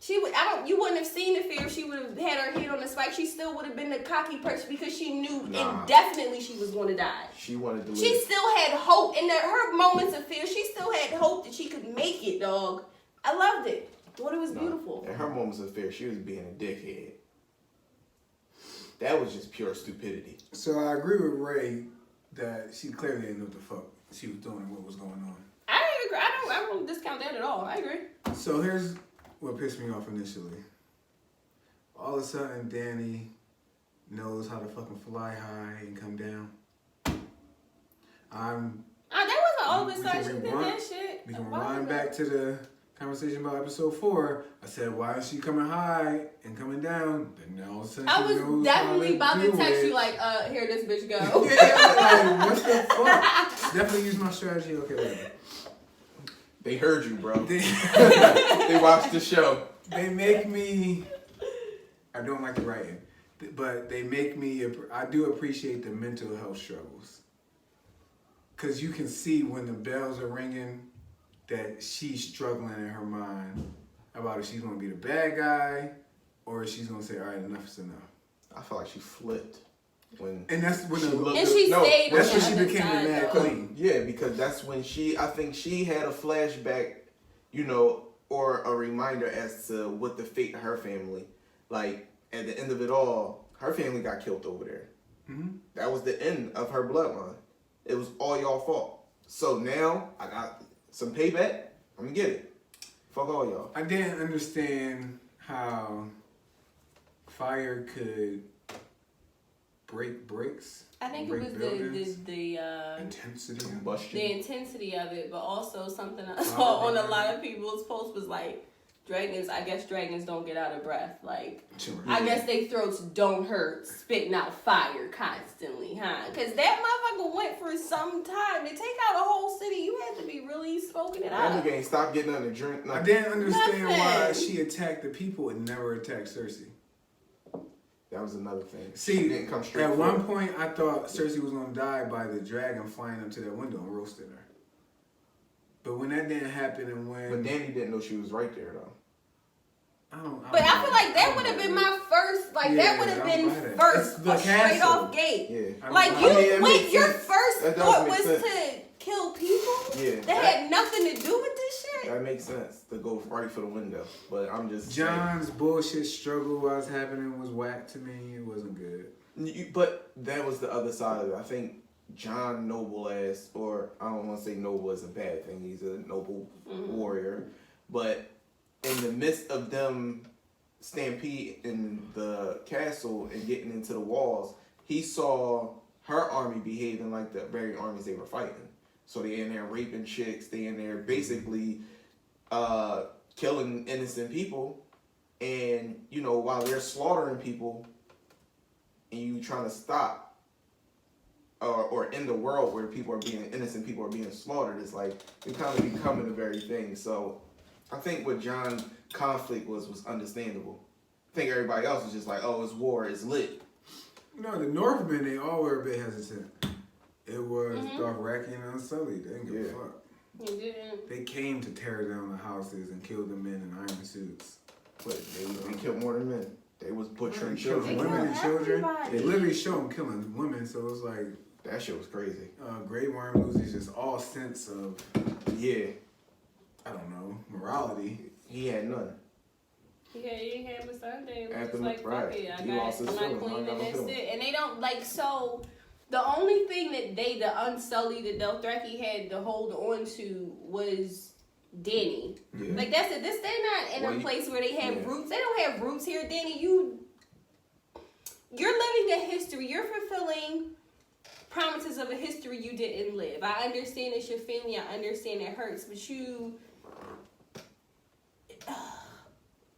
She would. You wouldn't have seen the fear if she would have had her head on the spike. She still would have been the cocky person because she knew indefinitely she was going to die. She wanted to live. She still had hope in her moments of fear. She still had hope that she could make it, dog. I loved it. I thought it was beautiful. In her moments of fear, she was being a dickhead. That was just pure stupidity. So I agree with Ray that she clearly didn't know what the fuck she was doing and what was going on. I agree. I don't discount that at all. I agree. So here's what pissed me off initially. All of a sudden, Danny knows how to fucking fly high and come down. That wasn't all of a We sudden can she did rewind- that shit. We can Why rewind was back to the conversation about episode 4, I said, why is she coming high and coming down? Then all of a sudden I she was knows definitely how about to do text it. you like, here this bitch go. Yeah, like, what the fuck? Definitely use my strategy. Okay, whatever. They heard you, bro. They, They watched the show. they make me, I don't like the writing, but they make me, I do appreciate the mental health struggles. Because you can see when the bells are ringing that she's struggling in her mind about if she's going to be the bad guy or if she's going to say, all right, enough is enough. I feel like she flipped when. And that's when She looked And she no, stayed that's on when the she other became the side, mad though. queen. Yeah, because that's when I think she had a flashback, you know, or a reminder as to what the fate of her family. Like, at the end of it all, her family got killed over there. Mm-hmm. That was the end of her bloodline. It was all y'all fault. So now, I got some payback. I'm gonna get it. Fuck all y'all. I didn't understand how fire could break bricks. I think it break was buildings. the Intensity. Combustion. the intensity of it, but also something I saw Oh, on a yeah. lot of people's posts was like, dragons don't get out of breath. Like, Sure. I guess they throats don't hurt, spitting out fire constantly, huh? Because that motherfucker went for some time. To take out a whole city, you had to be really smoking it That out. nigga ain't stop getting nothing to drink. I Nothing. didn't understand why Nothing. she attacked the people and never attacked Cersei. That was another thing. She See, didn't come straight at for one it. point I thought Cersei was going to die by the dragon flying up to that window and roasting her. But when that didn't happen and when... But Danny didn't know she was right there, though. But I feel like that would have been my first, like, that Yeah, would have I'm been by that. first, It's the a straight castle. off gate. Yeah. Like, I you mean, it went, makes your sense. first That does thought make was sense. to kill people? Yeah. That had nothing to do with this shit? That makes sense to go right for the window. But I'm just John's bullshit struggle while was happening was whack to me. It wasn't good. But that was the other side of it. I think John noble ass, or I don't want to say noble is a bad thing. He's a noble warrior. But in the midst of them stampede in the castle and getting into the walls, he saw her army behaving like the very armies they were fighting. So they in there raping chicks. They in there basically killing innocent people. And, you know, while they're slaughtering people and you trying to stop or in the world where innocent people are being slaughtered, it's like it kind of becoming the very thing. So I think what John's conflict was understandable. I think everybody else was just like, oh, it's war, it's lit. No, the Northmen, they all were a bit hesitant. It was Dothraki and Unsullied. They didn't give a fuck. You didn't. They came to tear down the houses and kill the men in iron suits. But they killed more than men. They was butchering They killed children. women and killed children. everybody. They literally show them killing women, so it's like That shit was crazy. Grey Worm loses just all sense of, Yeah, I don't know, morality. he had none. Yeah, you had a Sunday. It was After just like, fuck right. it. I He got lost his my feelings. I queen got and no that's feelings. it. And they don't, like, so the only thing that the Unsullied, the Dothraki had to hold on to was Dany. Yeah. Like, that's it. They're not in Well, a place where they have yeah. roots. They don't have roots here, Dany. You're living a history. You're fulfilling promises of a history you didn't live. I understand it's your family. I understand it hurts, but you...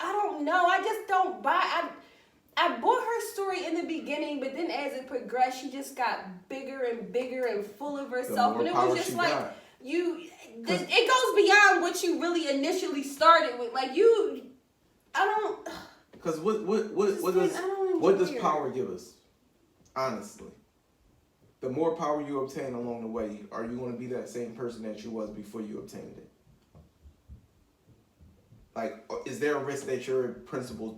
I don't know. I just don't buy... I bought her story in the beginning, but then as it progressed, she just got bigger and bigger and full of herself. more And it power was just she like... got. It goes beyond what you really initially started with. Like, I don't... Because what I don't does enjoy power give us? Honestly, the more power you obtain along the way, are you going to be that same person that you was before you obtained it? Like, is there a risk that your principles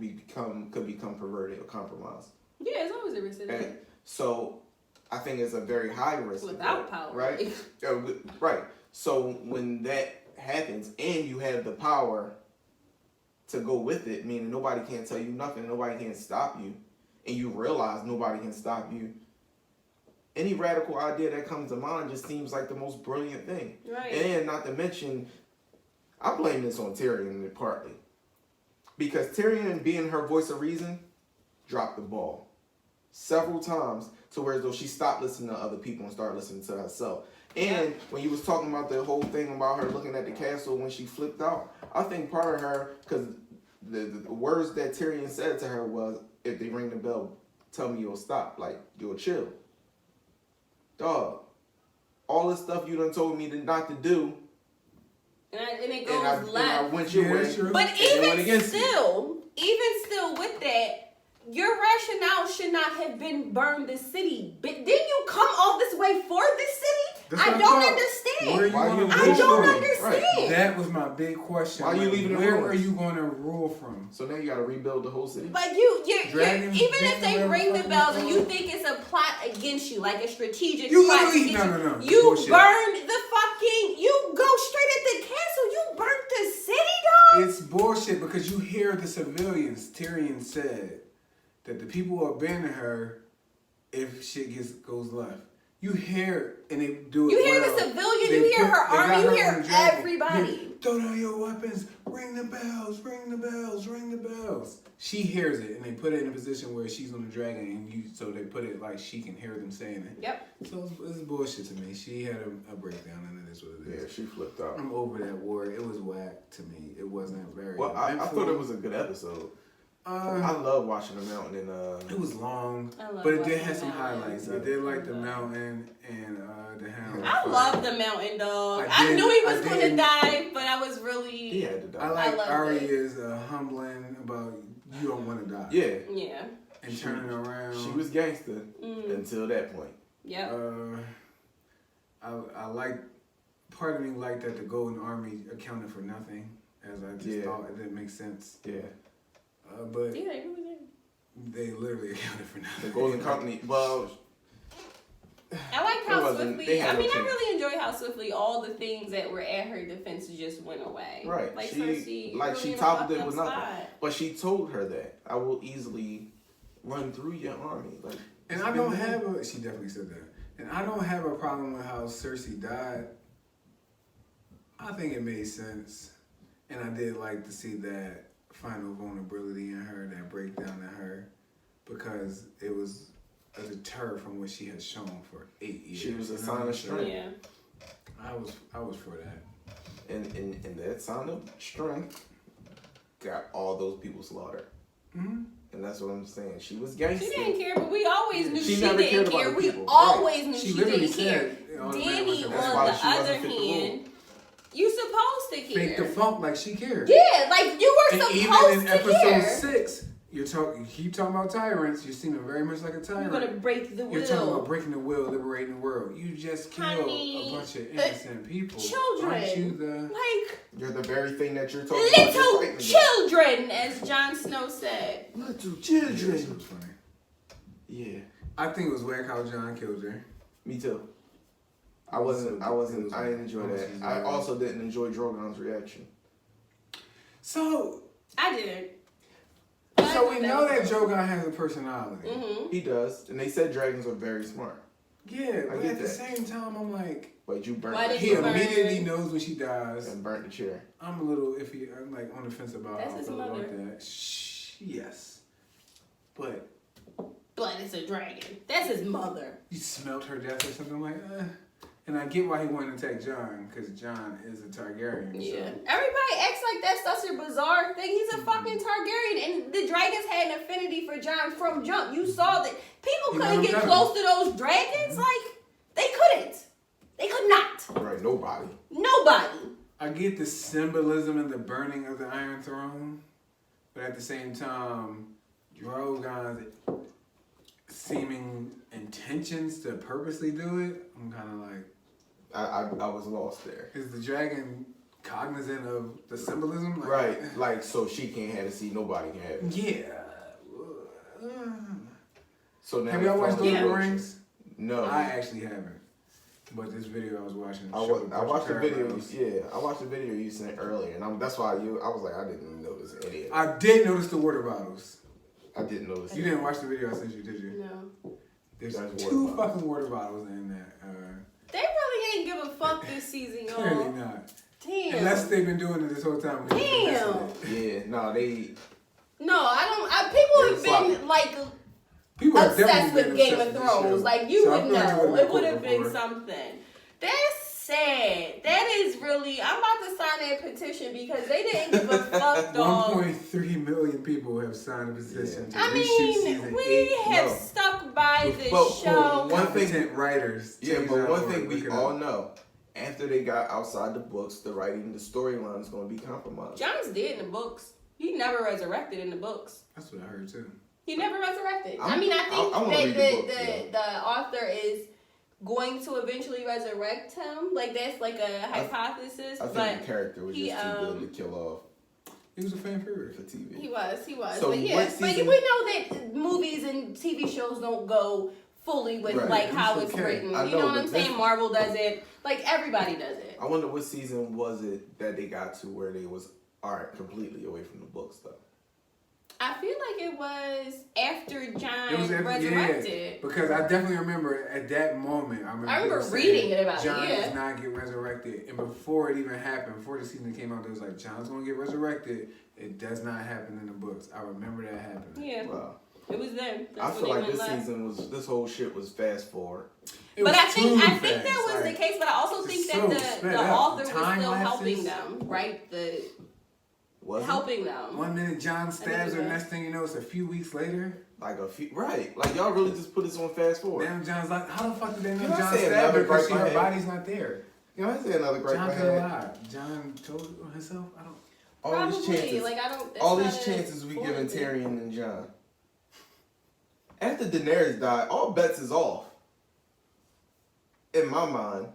could become perverted or compromised? Yeah, it's always a risk of And that. so, I think it's a very high risk. of Without that, power. right? Right. So when that happens, and you have the power to go with it, meaning nobody can tell you nothing, nobody can stop you, and you realize nobody can stop you, any radical idea that comes to mind just seems like the most brilliant thing. Right. And not to mention, I blame this on Tyrion partly. Because Tyrion, being her voice of reason, dropped the ball several times to where as though she stopped listening to other people and started listening to herself. And when you was talking about the whole thing about her looking at the castle when she flipped out, I think part of her, because the words that Tyrion said to her was, if they ring the bell, tell me you'll stop, like, you'll chill. Dog, all the stuff you done told me not to do, and it goes left. And I went your way. Sure. But And it went even against you. still with that, your rationale should not have been burn the city. But didn't you come all this way for this city? That's I what don't thought. understand. Where you Why gonna you I rule don't from? understand. Right. That was my big question. Why are you leaving it Where ruined? are you going to rule from? So now you gotta rebuild the whole city. Like you're Dragons, even if they whatever ring the fucking bells and you stuff. think it's a plot against you, like a strategic You plot literally- against no. you Bullshit. burned the fucking, you go straight at the castle, you burnt the city, dog. It's bullshit because you hear the civilians. Tyrion said that the people will abandon her if shit goes left. You hear and they do it. You hear well. the civilian, They you hear put- her they got army, you her hear on the dragon. everybody. Yeah, throw down your weapons. Ring the bells. Ring the bells. Ring the bells. She hears it and they put it in a position where she's on the dragon and so they put it like she can hear them saying it. Yep. So it's bullshit to me. She had a breakdown and it is what it Yeah, is. she flipped out. I'm over that war. It was whack to me. It wasn't very. Well, I eventful. thought it was a good episode. I love watching the mountain and It was long, I love but it watching did have the some mountain. highlights. I did like the mountain and the hound. I love the mountain dog. I I did- knew he I was going to did. die, but I was he really, had to die. I like loved Arya's humbling about you don't want to die. Yeah, yeah. And turning around. she was gangster until that point. Yep. I like. Part of me liked that the Golden Army accounted for nothing, as I just thought it didn't make sense. Yeah, But Yeah, they really did. they literally accounted for nothing. the Golden Company. Well, I like how It wasn't- swiftly. they had I mean, no I chance. really enjoy how swiftly all the things that were at her defense just went away. right. Like she Cersei, like really she in a toppled fucked it up with nothing. spot. But she told her that I will easily run through your army. Like, And I don't have a. She definitely said that. And I don't have a problem with how Cersei died. I think it made sense, and I did like to see that final vulnerability in her, that breakdown in her, because it was a deter from what she had shown for 8 years. She was a You know sign what of I'm saying? strength. Yeah. I was for that. and that sign of strength got all those people slaughtered. Mm-hmm. And that's what I'm saying. She was gangster. She didn't care, but we always knew She she, never cared didn't about care. the We people. always knew She she literally didn't care. said, all the man Danny, was on like, That's why the she wasn't other fit to rule. hand, you supposed to care. fake the funk like she cared. Yeah, like you were And even supposed in to episode care. 6, you keep talking about tyrants. You seem very much like a You're tyrant. gonna break the You're talking about will. breaking the will, liberating the world. You just killed Honey, a bunch of innocent people. children. Aren't you the? Like You're the very thing that you're talking about. You're little fighting against. children, as Jon Snow said. Little This children. was funny. Yeah, I think it was whack how John killed her. me too. I didn't enjoy that. I also didn't enjoy Drogon's reaction. So I did. we know that Drogon has a personality. Mm-hmm. He does, and they said dragons are very smart. Yeah, but get at the that. same time, I'm like, But you burnt Why the did he you chair burn- immediately knows when she dies. and burnt the chair. I'm a little iffy. I'm like on the fence about That's how I his feel mother. about that. Yes, but But it's a dragon. That's his mother. you smelt her death or something like that. And I get why he wanted to attack Jon, because Jon is a Targaryen. Yeah. So. Everybody acts like that's such a bizarre thing. He's a fucking Targaryen, and the dragons had an affinity for Jon from jump. You saw that people He couldn't never get got close to those dragons. Like they couldn't. They could not. Right, nobody. Nobody. I get the symbolism in the burning of the Iron Throne, but at the same time, Drogon's seeming intentions to purposely do it, I'm kind of like, I was lost there. is the dragon cognizant of the symbolism? Like, Right, like so she can't have it, see nobody can have it. Yeah. So now Have y'all watched Lord of the Rings? No. I actually haven't. But this video I was watching. I watched the video. Yeah, I watched the video you sent earlier, and that's why I was like, I didn't notice any of it. I did notice the water bottles. I didn't notice. You didn't watch the video I sent you, did you? No. There's That's 2 water bottles. fucking water bottles in that. They really ain't give a fuck this season, Clearly y'all. not. Damn. Unless they've been doing it this whole time. Damn. Yeah, no, they. No, I don't. People have Sloppy. been like People have obsessed definitely with been Game obsessed of with this Thrones. show. Like you So I would feel like know. It would have cooked been before. something. That's sad. That is really. I'm about to sign that petition because they didn't give a fuck, dog. 1.3 million people have signed a petition to I reshoot mean, season we 8. have No. stuck by the But- show. One thing- Competent writers. Yeah, change but that one word. thing we Look it all up. know, after they got outside the books, the writing, the storyline is going to be compromised. John's dead in the books. He never resurrected in the books. That's what I heard too. He never resurrected. I I think wanna read the that book, yeah. the author is going to eventually resurrect him. Like that's like a hypothesis. I think but the character was he, just too good to kill off He was a fan favorite. for TV. he was. So but yeah, what but season- we know that movies and TV shows don't go fully with Right. like how It's it's okay. written. I You know know, what but I'm saying? this- Marvel does it. Like everybody does it. I wonder what season was it that they got to where they was completely away from the books though. I feel like it was after John It was resurrected. yeah, because I definitely remember at that moment. I remember remember reading it about it, John yeah. does not get resurrected, and before it even happened, before the season came out, it was like John's gonna get resurrected. It does not happen in the books. I remember that happening. Yeah, Wow. it was them. I That's feel when like they this went left. season was this whole shit was fast forward. It But was I think too that fast, was like, the case. But I also it's think so that sped the up. author was Time still lapses. helping them, right? The Was it? helping them. 1 minute John stabs her, was. next thing you know, it's a few weeks later. Like a few, right? Like y'all really just put this on fast forward. Now John's like, how the fuck did they know Can I John say stabbed another her because gripe I her had? body's not there? You know, I say another great John thing. could have lied. John told himself, I don't. All these Probably. chances, Like I don't. that's all not these a chances we giving foreign thing. Tyrion and John. After Daenerys died, all bets is off. In my mind.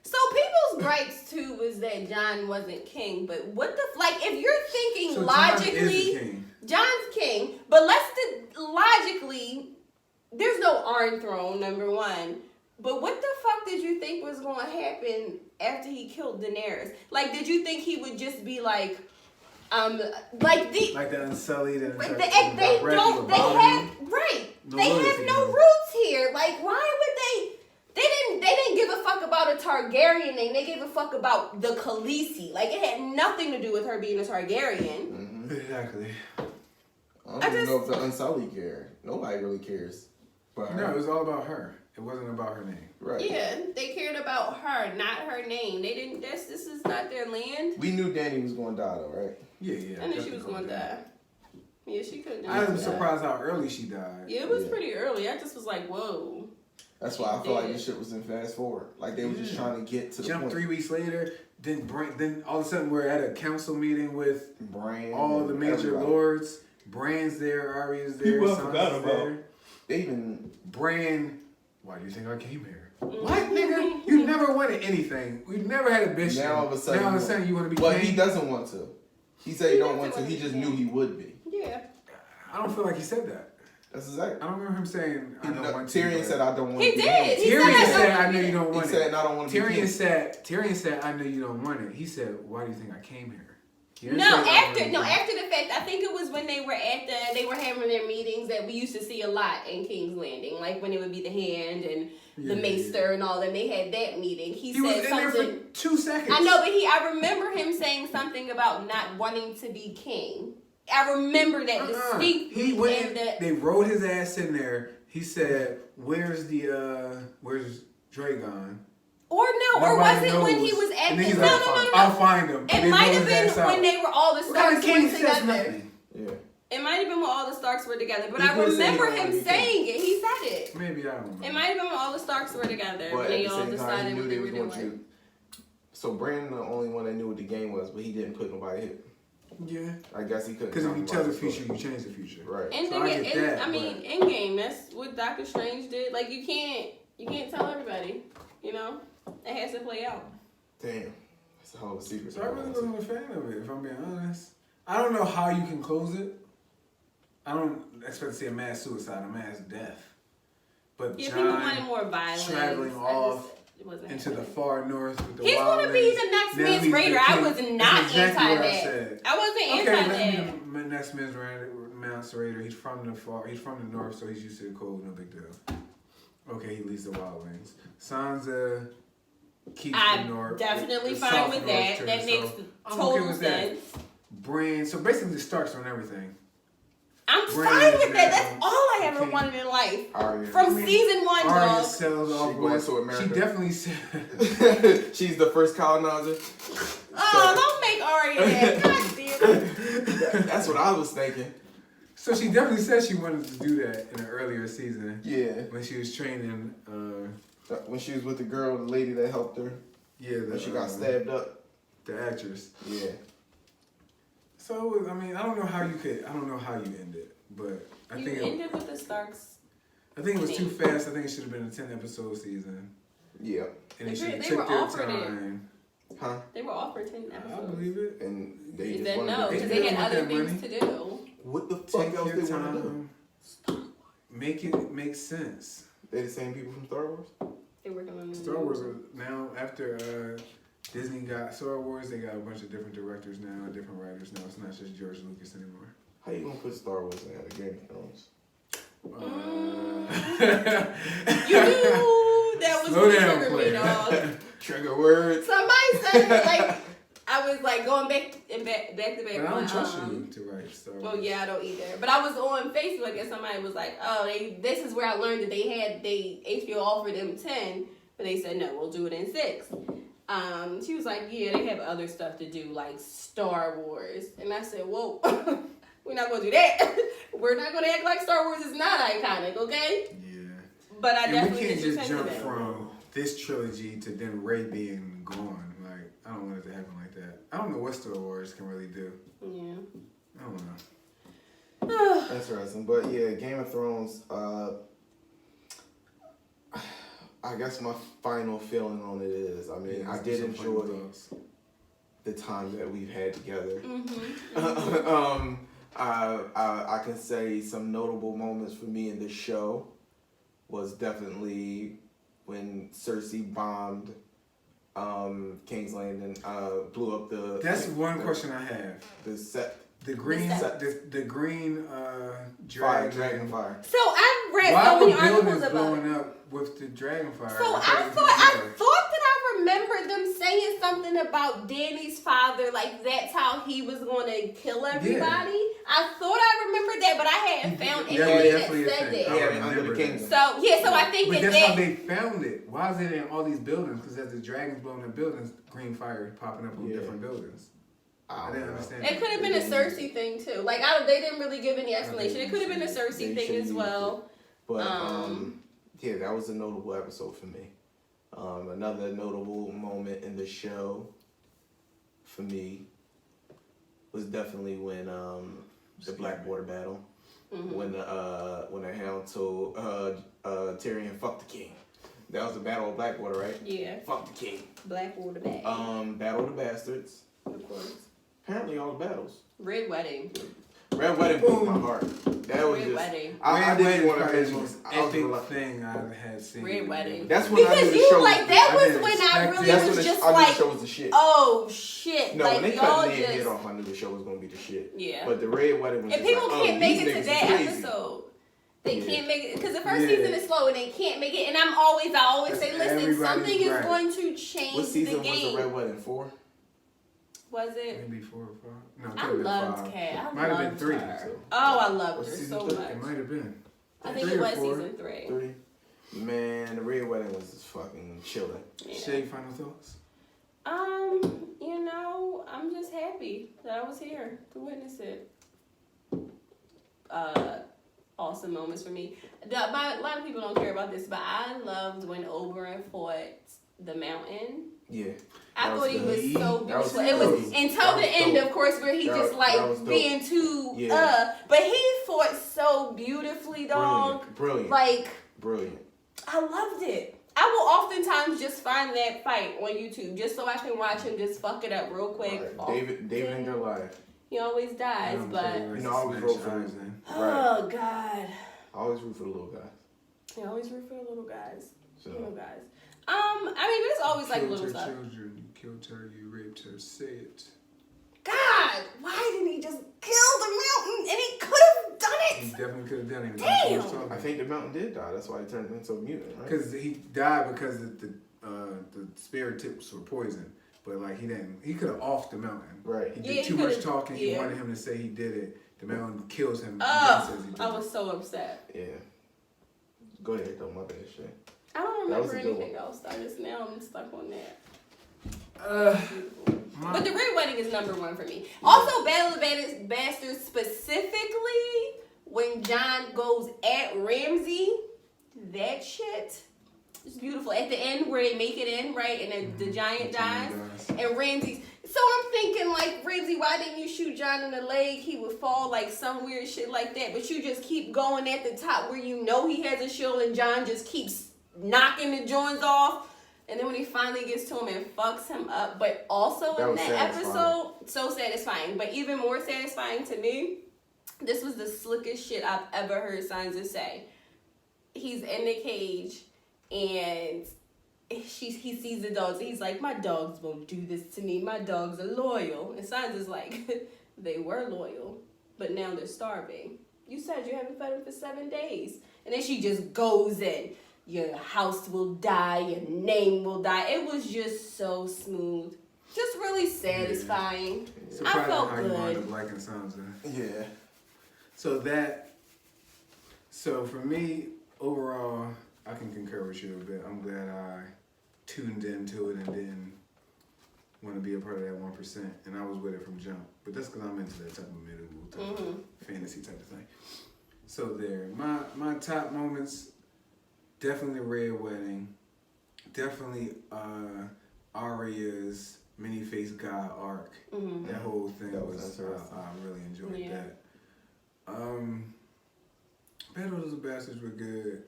So people's gripes too was that John wasn't king, but what the like if you're thinking So John is the logically, king. John's king, but logically, there's no Iron Throne, number one. But what the fuck did you think was going to happen after he killed Daenerys? Like, did you think he would just be like Like the Unsullied and they the don't, they have, right, No they loyalty have no here. roots here. Like, why would they didn't give a fuck about a Targaryen name. They gave a fuck about the Khaleesi. Like, it had nothing to do with her being a Targaryen. Exactly. I don't even know if the Unsullied care. Nobody really cares. But No, it was all about her. It wasn't about her name. right. Yeah, they cared about her, not her name. They didn't. This is not their land. We knew Dany was going to die though, right? Yeah. I knew she was going to die. Yeah, she could. I was surprised how early she died. Yeah, it was Yeah. pretty early. I just was like, whoa. That's why I feel like this shit was in fast forward. Like they were just Yeah. trying to get to the Jump point. 3 weeks later, then all of a sudden we're at a council meeting with Bran, all the major everybody. lords. Bran's there, Arya's there, People I Sansa's forgot about. there. They even Bran, why do you think I came here? Mm-hmm. What, nigga? You never wanted anything. We've never had a bitch. now all of a sudden you want to be Well, king? he doesn't want to. He said he He don't doesn't want to. want He to just be knew king. he would be. Yeah. I don't feel like he said that. That's exactly. I don't remember him saying I don't want to. Tyrion but- said I don't want He to. be did. He king." Tyrion said, said, "I I don't know you want don't He want it. said I don't want to be king. Tyrion said, I know you don't want it. He said, why do you think I came here? He didn't No, say, "I don't after want no, it." after the fact, I think it was when they were having their meetings that we used to see a lot in King's Landing, like when it would be the Hand and the Yeah, Maester and all that. They had that meeting. He He was said in there something. for 2 seconds. I know, but I remember him saying something about not wanting to be king. I remember that distinctly. He went. and that, They rode his ass in there. He said, "Where's Dragon?" or Nobody was it when knows. he was at And the then he's no, like, no. I'll find him. It And they might rode have his ass been out. when they were all the What kind Starks of king were says together. nothing? Yeah. It might have been when all the Starks were together, but He I did say he remember don't wanna him be saying it. He said it. Maybe I don't know. It might have been when all the Starks were together. But when at they the all same time, he decided knew what they they were was going doing. to. So Bran the only one that knew what the game was, but he didn't put nobody hit. Yeah, I guess he couldn't. because if you talk tell about the future, you change the future. Right. And So I get that, I mean, but- in game, that's what Doctor Strange did. Like you can't tell everybody. You know, it has to play out. Damn. That's a hell of a secret. So I really wasn't a fan of it, if I'm being honest. I don't know how you can close it. I don't expect to see a mass suicide, a mass death. But Yeah, people John wanted more violence. traveling off into the far north with the He's gonna be the next Now Mans he's the Raider. I king. was That's not exactly anti what I that. said. I wasn't Okay, anti let that. me be the next Mans Raider. He's from the north, so he's used to the cold. No big deal. Okay, he leads the Wildlings. Sansa keeps the north. I'm definitely the fine soft with north that. too, That so makes I'm total okay with that. sense. Bran. So basically, the Starks on everything. I'm Brand fine with that. That's now. all I ever Okay. wanted in life. Arya. From season 1, Arya dog. sells off She going West. to America. She definitely said. She's the first colonizer. Oh, don't make Arya that. God damn it. That's what I was thinking. So she definitely said she wanted to do that in an earlier season. Yeah. When she was training. When she was with the girl, the lady that helped her. Yeah. When she got stabbed up. The actress. Yeah. So I mean, I don't know how you end it, but I You think ended with the Starks. I think it was too fast. I think it should have been a 10-episode season. Yeah. And They it should have were took their offered it. time. Huh? They were offered 10 I episodes. believe it. And they They just said wanted no, to- because they they didn't had want other that things money. to do. What the fuck Take else your they want to do? time. Make it make sense. They the same people from Star Wars? They were working on the Star Wars now after Disney got Star Wars, they got a bunch of different directors now, different writers now. It's not just George Lucas anymore. How you gonna put Star Wars in the Game of Thrones? You knew that was Slow going to down, trigger me, player. dog. Trigger words. Somebody said it, like, I was like going back to back. But I don't trust you to write Star Wars. Well, yeah, I don't either. But I was on Facebook and somebody was like, "Oh, this is where I learned that HBO offered them 10, but they said no, we'll do it in 6." She was like, "Yeah, they have other stuff to do like Star Wars," and I said, "Whoa, we're not gonna do that. We're not gonna act like Star Wars is not iconic, okay?" Yeah. But I And definitely we can't get you just jump that. from this trilogy to then Rey being gone. Like, I don't want it to happen like that. I don't know what Star Wars can really do. Yeah. I don't know. Interesting. But yeah, Game of Thrones, I guess my final feeling on it is, I mean, Yeah, I did some final enjoy thoughts. the time that we've had together. Mm-hmm. I can say some notable moments for me in this show was definitely when Cersei bombed King's Landing, blew up the. That's one question I have. The set. The green, set. the green Dragon fire. So I've read Why so were many articles buildings about it. blowing up with the dragon fire? So I thought that I remembered them saying something about Danny's father, like that's how he was going to kill everybody. I thought I remembered that, but I hadn't found anything that said that. Yeah, under the kingdom. So I think But that that's how they found it. Why is it in all these buildings? Because as the dragons blowing up buildings, green fire is popping up on different buildings. I didn't understand. It could have been a Cersei thing too. Like they didn't really give any explanation. It could have been a Cersei thing as well. But yeah, that was a notable episode for me. Another notable moment in the show for me was definitely when the Blackwater battle, when the Hound told Tyrion, "Fuck the king." That was the Battle of Blackwater, right? Yeah. Fuck the king. Blackwater Bay. Battle of the Bastards. Of course. Apparently all the battles. Red Wedding. Red Wedding broke my heart. That was Red just. Wedding. I Red didn't Wedding want to probably finish. the most I was epic like, thing I had seen. Red Wedding. that's when I knew Because the you show. like that I was didn't when I expect really it. That's was when just I knew like, the show was the shit. oh shit! No, like when they y'all cut Ned's just head off, I knew the show was gonna be the shit. yeah. But the Red Wedding was And just people like, can't make these it to niggas that is crazy. episode. They Yeah. can't make it because the first Yeah. season is slow and they can't make it. And I always say, listen, Everybody's something is right. going to change What season the was game. the Red Wedding? 4? Was it? Maybe 4 or 5. No, it I could have been loved 5. Kat. I Might have been loved 3. her. So. Oh, I loved Was her season so 3? much. It might have been. I think 3 it or was 4. season 3. 3. Man, the Red Wedding was just fucking chilling. Yeah. Shay, final thoughts? I'm just happy that I was here to witness it. Awesome moments for me. A lot of people don't care about this, but I loved when Oberyn fought the Mountain. Yeah. I thought he was so That was beautiful. It was dope. until That the was end, dope. of course, where he That just was like dope. being too Yeah. But he fought so beautifully, dog. Brilliant. Like Brilliant. I loved it. I will oftentimes just find that fight on YouTube just so I can watch him just fuck it up real quick. Right. David and Goliath. He always dies, but You know, I always root for eyes him. in. oh god, I always root for the little guys. he always root for the little guys. So. Little guys. I mean, there's always like Killed little her stuff. children. You killed her. You raped her. Say it. God, why didn't he just kill the mountain? And he could have done He it. definitely could have done it. Damn. I think the mountain did die. That's why he turned into a mutant, right? Because he died because the spirit tips were poisoned. But like he didn't. He could have offed the mountain. Right. He Yeah, did he too much could've- talking. He yeah. wanted him to say he did it. The man kills him. Oh, says he did I it. was so upset. Yeah. Go ahead, though. My bad, shit. I don't That was remember a good anything else. I just now I'm stuck on that. My- But the Red Wedding is number one for me. Also, Battle of the Bastards specifically when John goes at Ramsey, that shit is beautiful. At the end where they make it in, right, and then the giant dies, and Ramsey's. So I'm thinking like, Ramsey, why didn't you shoot John in the leg? He would fall, like some weird shit like that. But you just keep going at the top where you know he has a shield, and John just keeps knocking the joints off. And then when he finally gets to him and fucks him up, but also in that episode, so satisfying. But even more satisfying to me, this was the slickest shit I've ever heard Sansa say. He's in the cage and he sees the dogs. And he's like, my dogs won't do this to me. My dogs are loyal. And Sansa's like, they were loyal, but now they're starving. You said you haven't fed them for 7 days. And then she just goes in. Your house will die, your name will die. It was just so smooth. Just really satisfying. Yeah. I felt how you wound good. up liking Sansa. Yeah. So for me, overall, I can concur with you a bit. I'm glad I tuned into it and didn't want to be a part of that 1%. And I was with it from jump. But that's because I'm into that type of medieval type of fantasy type of thing. So there. My top moments, definitely Red Wedding. Definitely Arya's many-faced god arc. That whole thing was I really enjoyed that. Battle of the Bastards were good,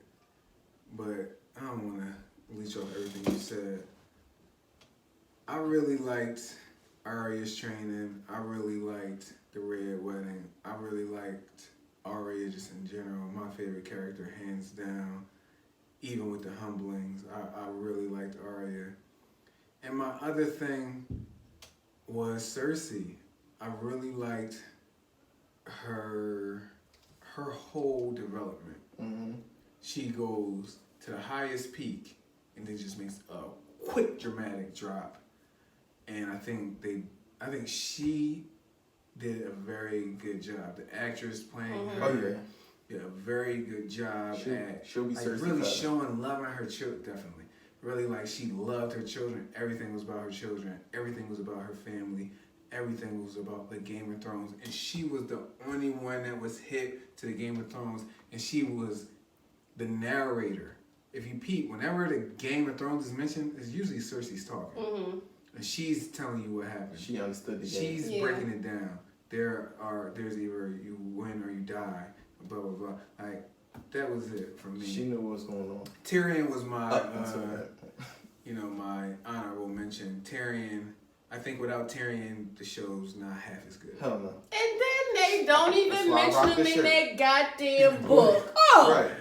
but I don't want to leech off everything you said. I really liked Arya's training. I really liked the Red Wedding. I really liked Arya just in general. My favorite character, hands down. Even with the humblings, I really liked Arya. And my other thing was Cersei. I really liked her whole development. She goes to the highest peak and then just makes a quick dramatic drop. And I think she did a very good job. The actress playing her did a very good job she'll be like Cersei really forever. showing love in her children. Definitely, really like she loved her children. Everything was about her children. Everything was about her family. Everything was about the Game of Thrones, and she was the only one that was hip to the Game of Thrones, and she was the narrator. If you peep, whenever the Game of Thrones is mentioned, it's usually Cersei's talking, and she's telling you what happened. She understood the game. She's breaking it down. There's either you win or you die. Blah blah blah. Like that was it for me. She knew what was going on. Tyrion was my, Up my honorable mention. Tyrion. I think without Tyrion, the show's not half as good. Hell no. And then they don't even That's why I rock mention this him in shirt. that goddamn book. Oh, Right.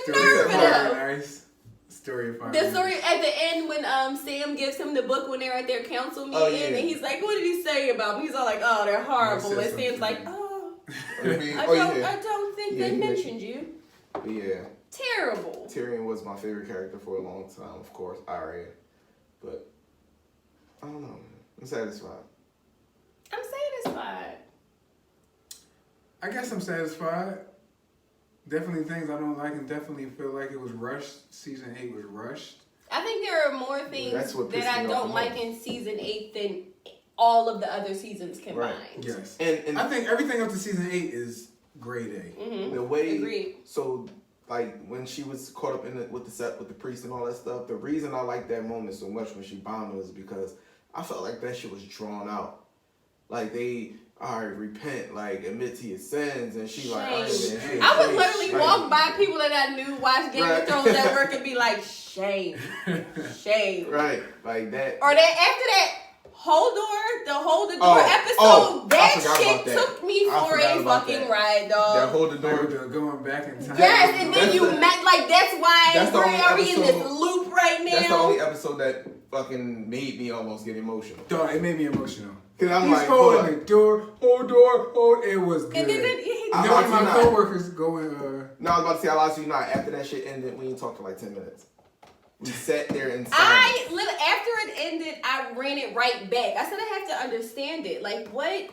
the Story nerve of of Fire them. and Ice. Story of Fire. The and story Ice. at the end when Sam gives him the book when they're at their council meeting, and he's like, "What did he say about me?" He's all like, "Oh, they're horrible." He And said Sam's like, something. "Oh, I I don't think Yeah, they he mentioned you." Yeah. Terrible. Tyrion was my favorite character for a long time, of course, Arya. But I don't know. I'm satisfied. I'm satisfied. I guess I'm satisfied. Definitely things I don't like, and definitely feel like it was rushed. Season 8 was rushed. I think there are more things That's what that pissed I me off don't the like most. in season 8 than all of the other seasons combined. Yes. And I think everything up to season 8 is grade A. the way Agreed. so like when she was caught up in it with the priest and all that stuff, the reason I liked that moment so much when she bombed was because I felt like that shit was drawn out. Like they repent, like admit to your sins, and she like Shame. I would literally walk by people that I knew watch Game of Thrones at work and be like, shame. Right, like that. Or that after that the hold the door episode, I forgot that shit about that. took me I for forgot a about fucking that. ride, dog. That hold the door. Going back in time. Yes, and then That's you the- met like that's why That's the we're only already in this episode- loop right now. That's the only episode that fucking made me almost get emotional. Dog, it made me emotional. Cause I'm He's like, holding the door, hold. It was good. And then I Then one of lied to my you not. coworkers going, No, I was about to say I lied to you not. After that shit ended, we didn't talk for like 10 minutes. We sat there in silence. after it ended, I ran it right back. I said I have to understand it. Like what?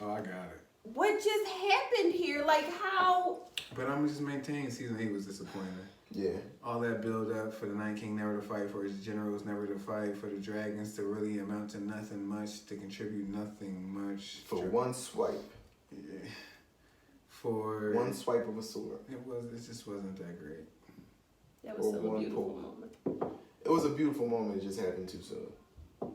oh, I got it. what just happened here? Like, how? But I'm just maintaining season 8 was disappointing. Yeah. All that build up for the Night King never to fight, for his generals never to fight, for the dragons to really amount to nothing much, to contribute nothing much. For one swipe. Yeah. For one swipe of a sword. It just wasn't that great. That was still a beautiful moment. It was a beautiful moment. It just happened too soon.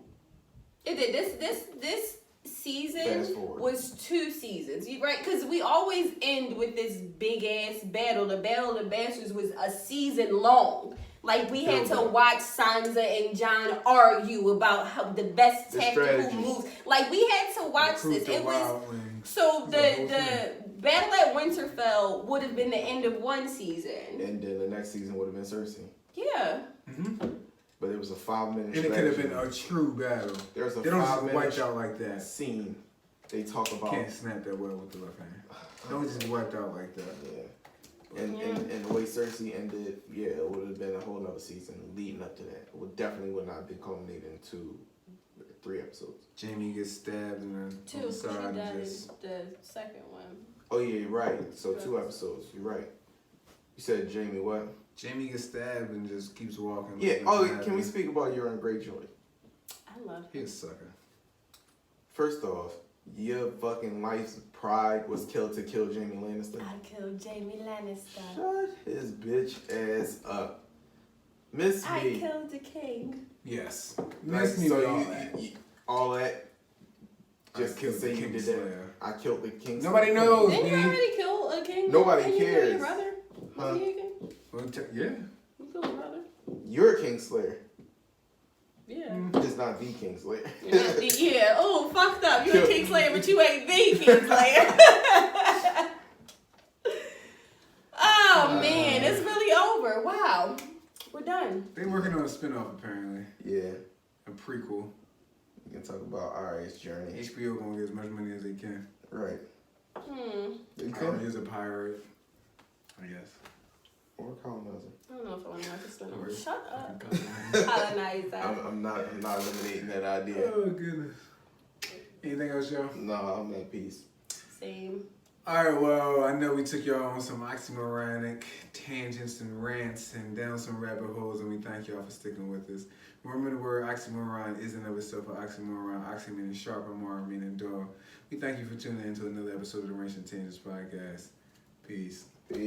It did. This season Fast forward. was 2 seasons, right? Because we always end with this big ass battle. The Battle of the Bastards was a season long. Like, we had to watch Sansa and Jon argue about how the best tactical moves. Like, we had to watch this. It was so the battle at Winterfell would have been the end of 1 season, and then the next season would have been Cersei. Yeah. Mm-hmm. But it was a 5-minute. And it could have been a true battle. There's a they don't just 5-minute wiped out like that. Scene. They talk about. Can't snap that well with the left hand. Don't just wiped out like that. Yeah. And the way Cersei ended, yeah, it would have been a whole nother season leading up to that. It would not have been culminating to 3 episodes. Jaime gets stabbed and then 2. She died in just... the second one. Oh yeah, you're right. So 2 episodes. You're right. You said Jaime what? Jaime gets stabbed and just keeps walking. Yeah. Oh, can we speak about Euron Greyjoy? I love him. He's a sucker. First off, your fucking life's pride was killed to kill Jaime Lannister. I killed Jaime Lannister. Shut his bitch ass up. Miss I me. killed the king. Yes. Like, Miss me so with you, all that. Just I killed to say the you did Kingslayer. that. I killed the king. Nobody knows. Didn't you man. already kill a king? Nobody Didn't you kill your cares. brother? Huh? Was he a king? Well, yeah. You killed your brother? You're a Kingslayer. Yeah. Just not the Kingslayer. Yeah. Oh, fucked up. You're a Kingslayer, but you ain't the Kingslayer. Oh man, it's really over. Wow, we're done. They're working on a spinoff apparently. Yeah. A prequel. We can talk about Arya's journey. HBO gonna get as much money as they can. Right. They Arya can. is a pirate, I guess. Or colonizer. I don't know if I want to watch this one. Or- Shut up. Colonizer. Colonizer. I'm not eliminating that idea. Oh goodness. Anything else, y'all? No, I'm at peace. Same. Alright, well, I know we took y'all on some oxymoronic tangents and rants and down some rabbit holes, and we thank y'all for sticking with us. Remember, the word oxymoron isn't of itself an oxymoron. Oxy meaning sharp and moron meaning dog. We thank you for tuning in to another episode of the Rants and Tangents podcast. Peace. Peace.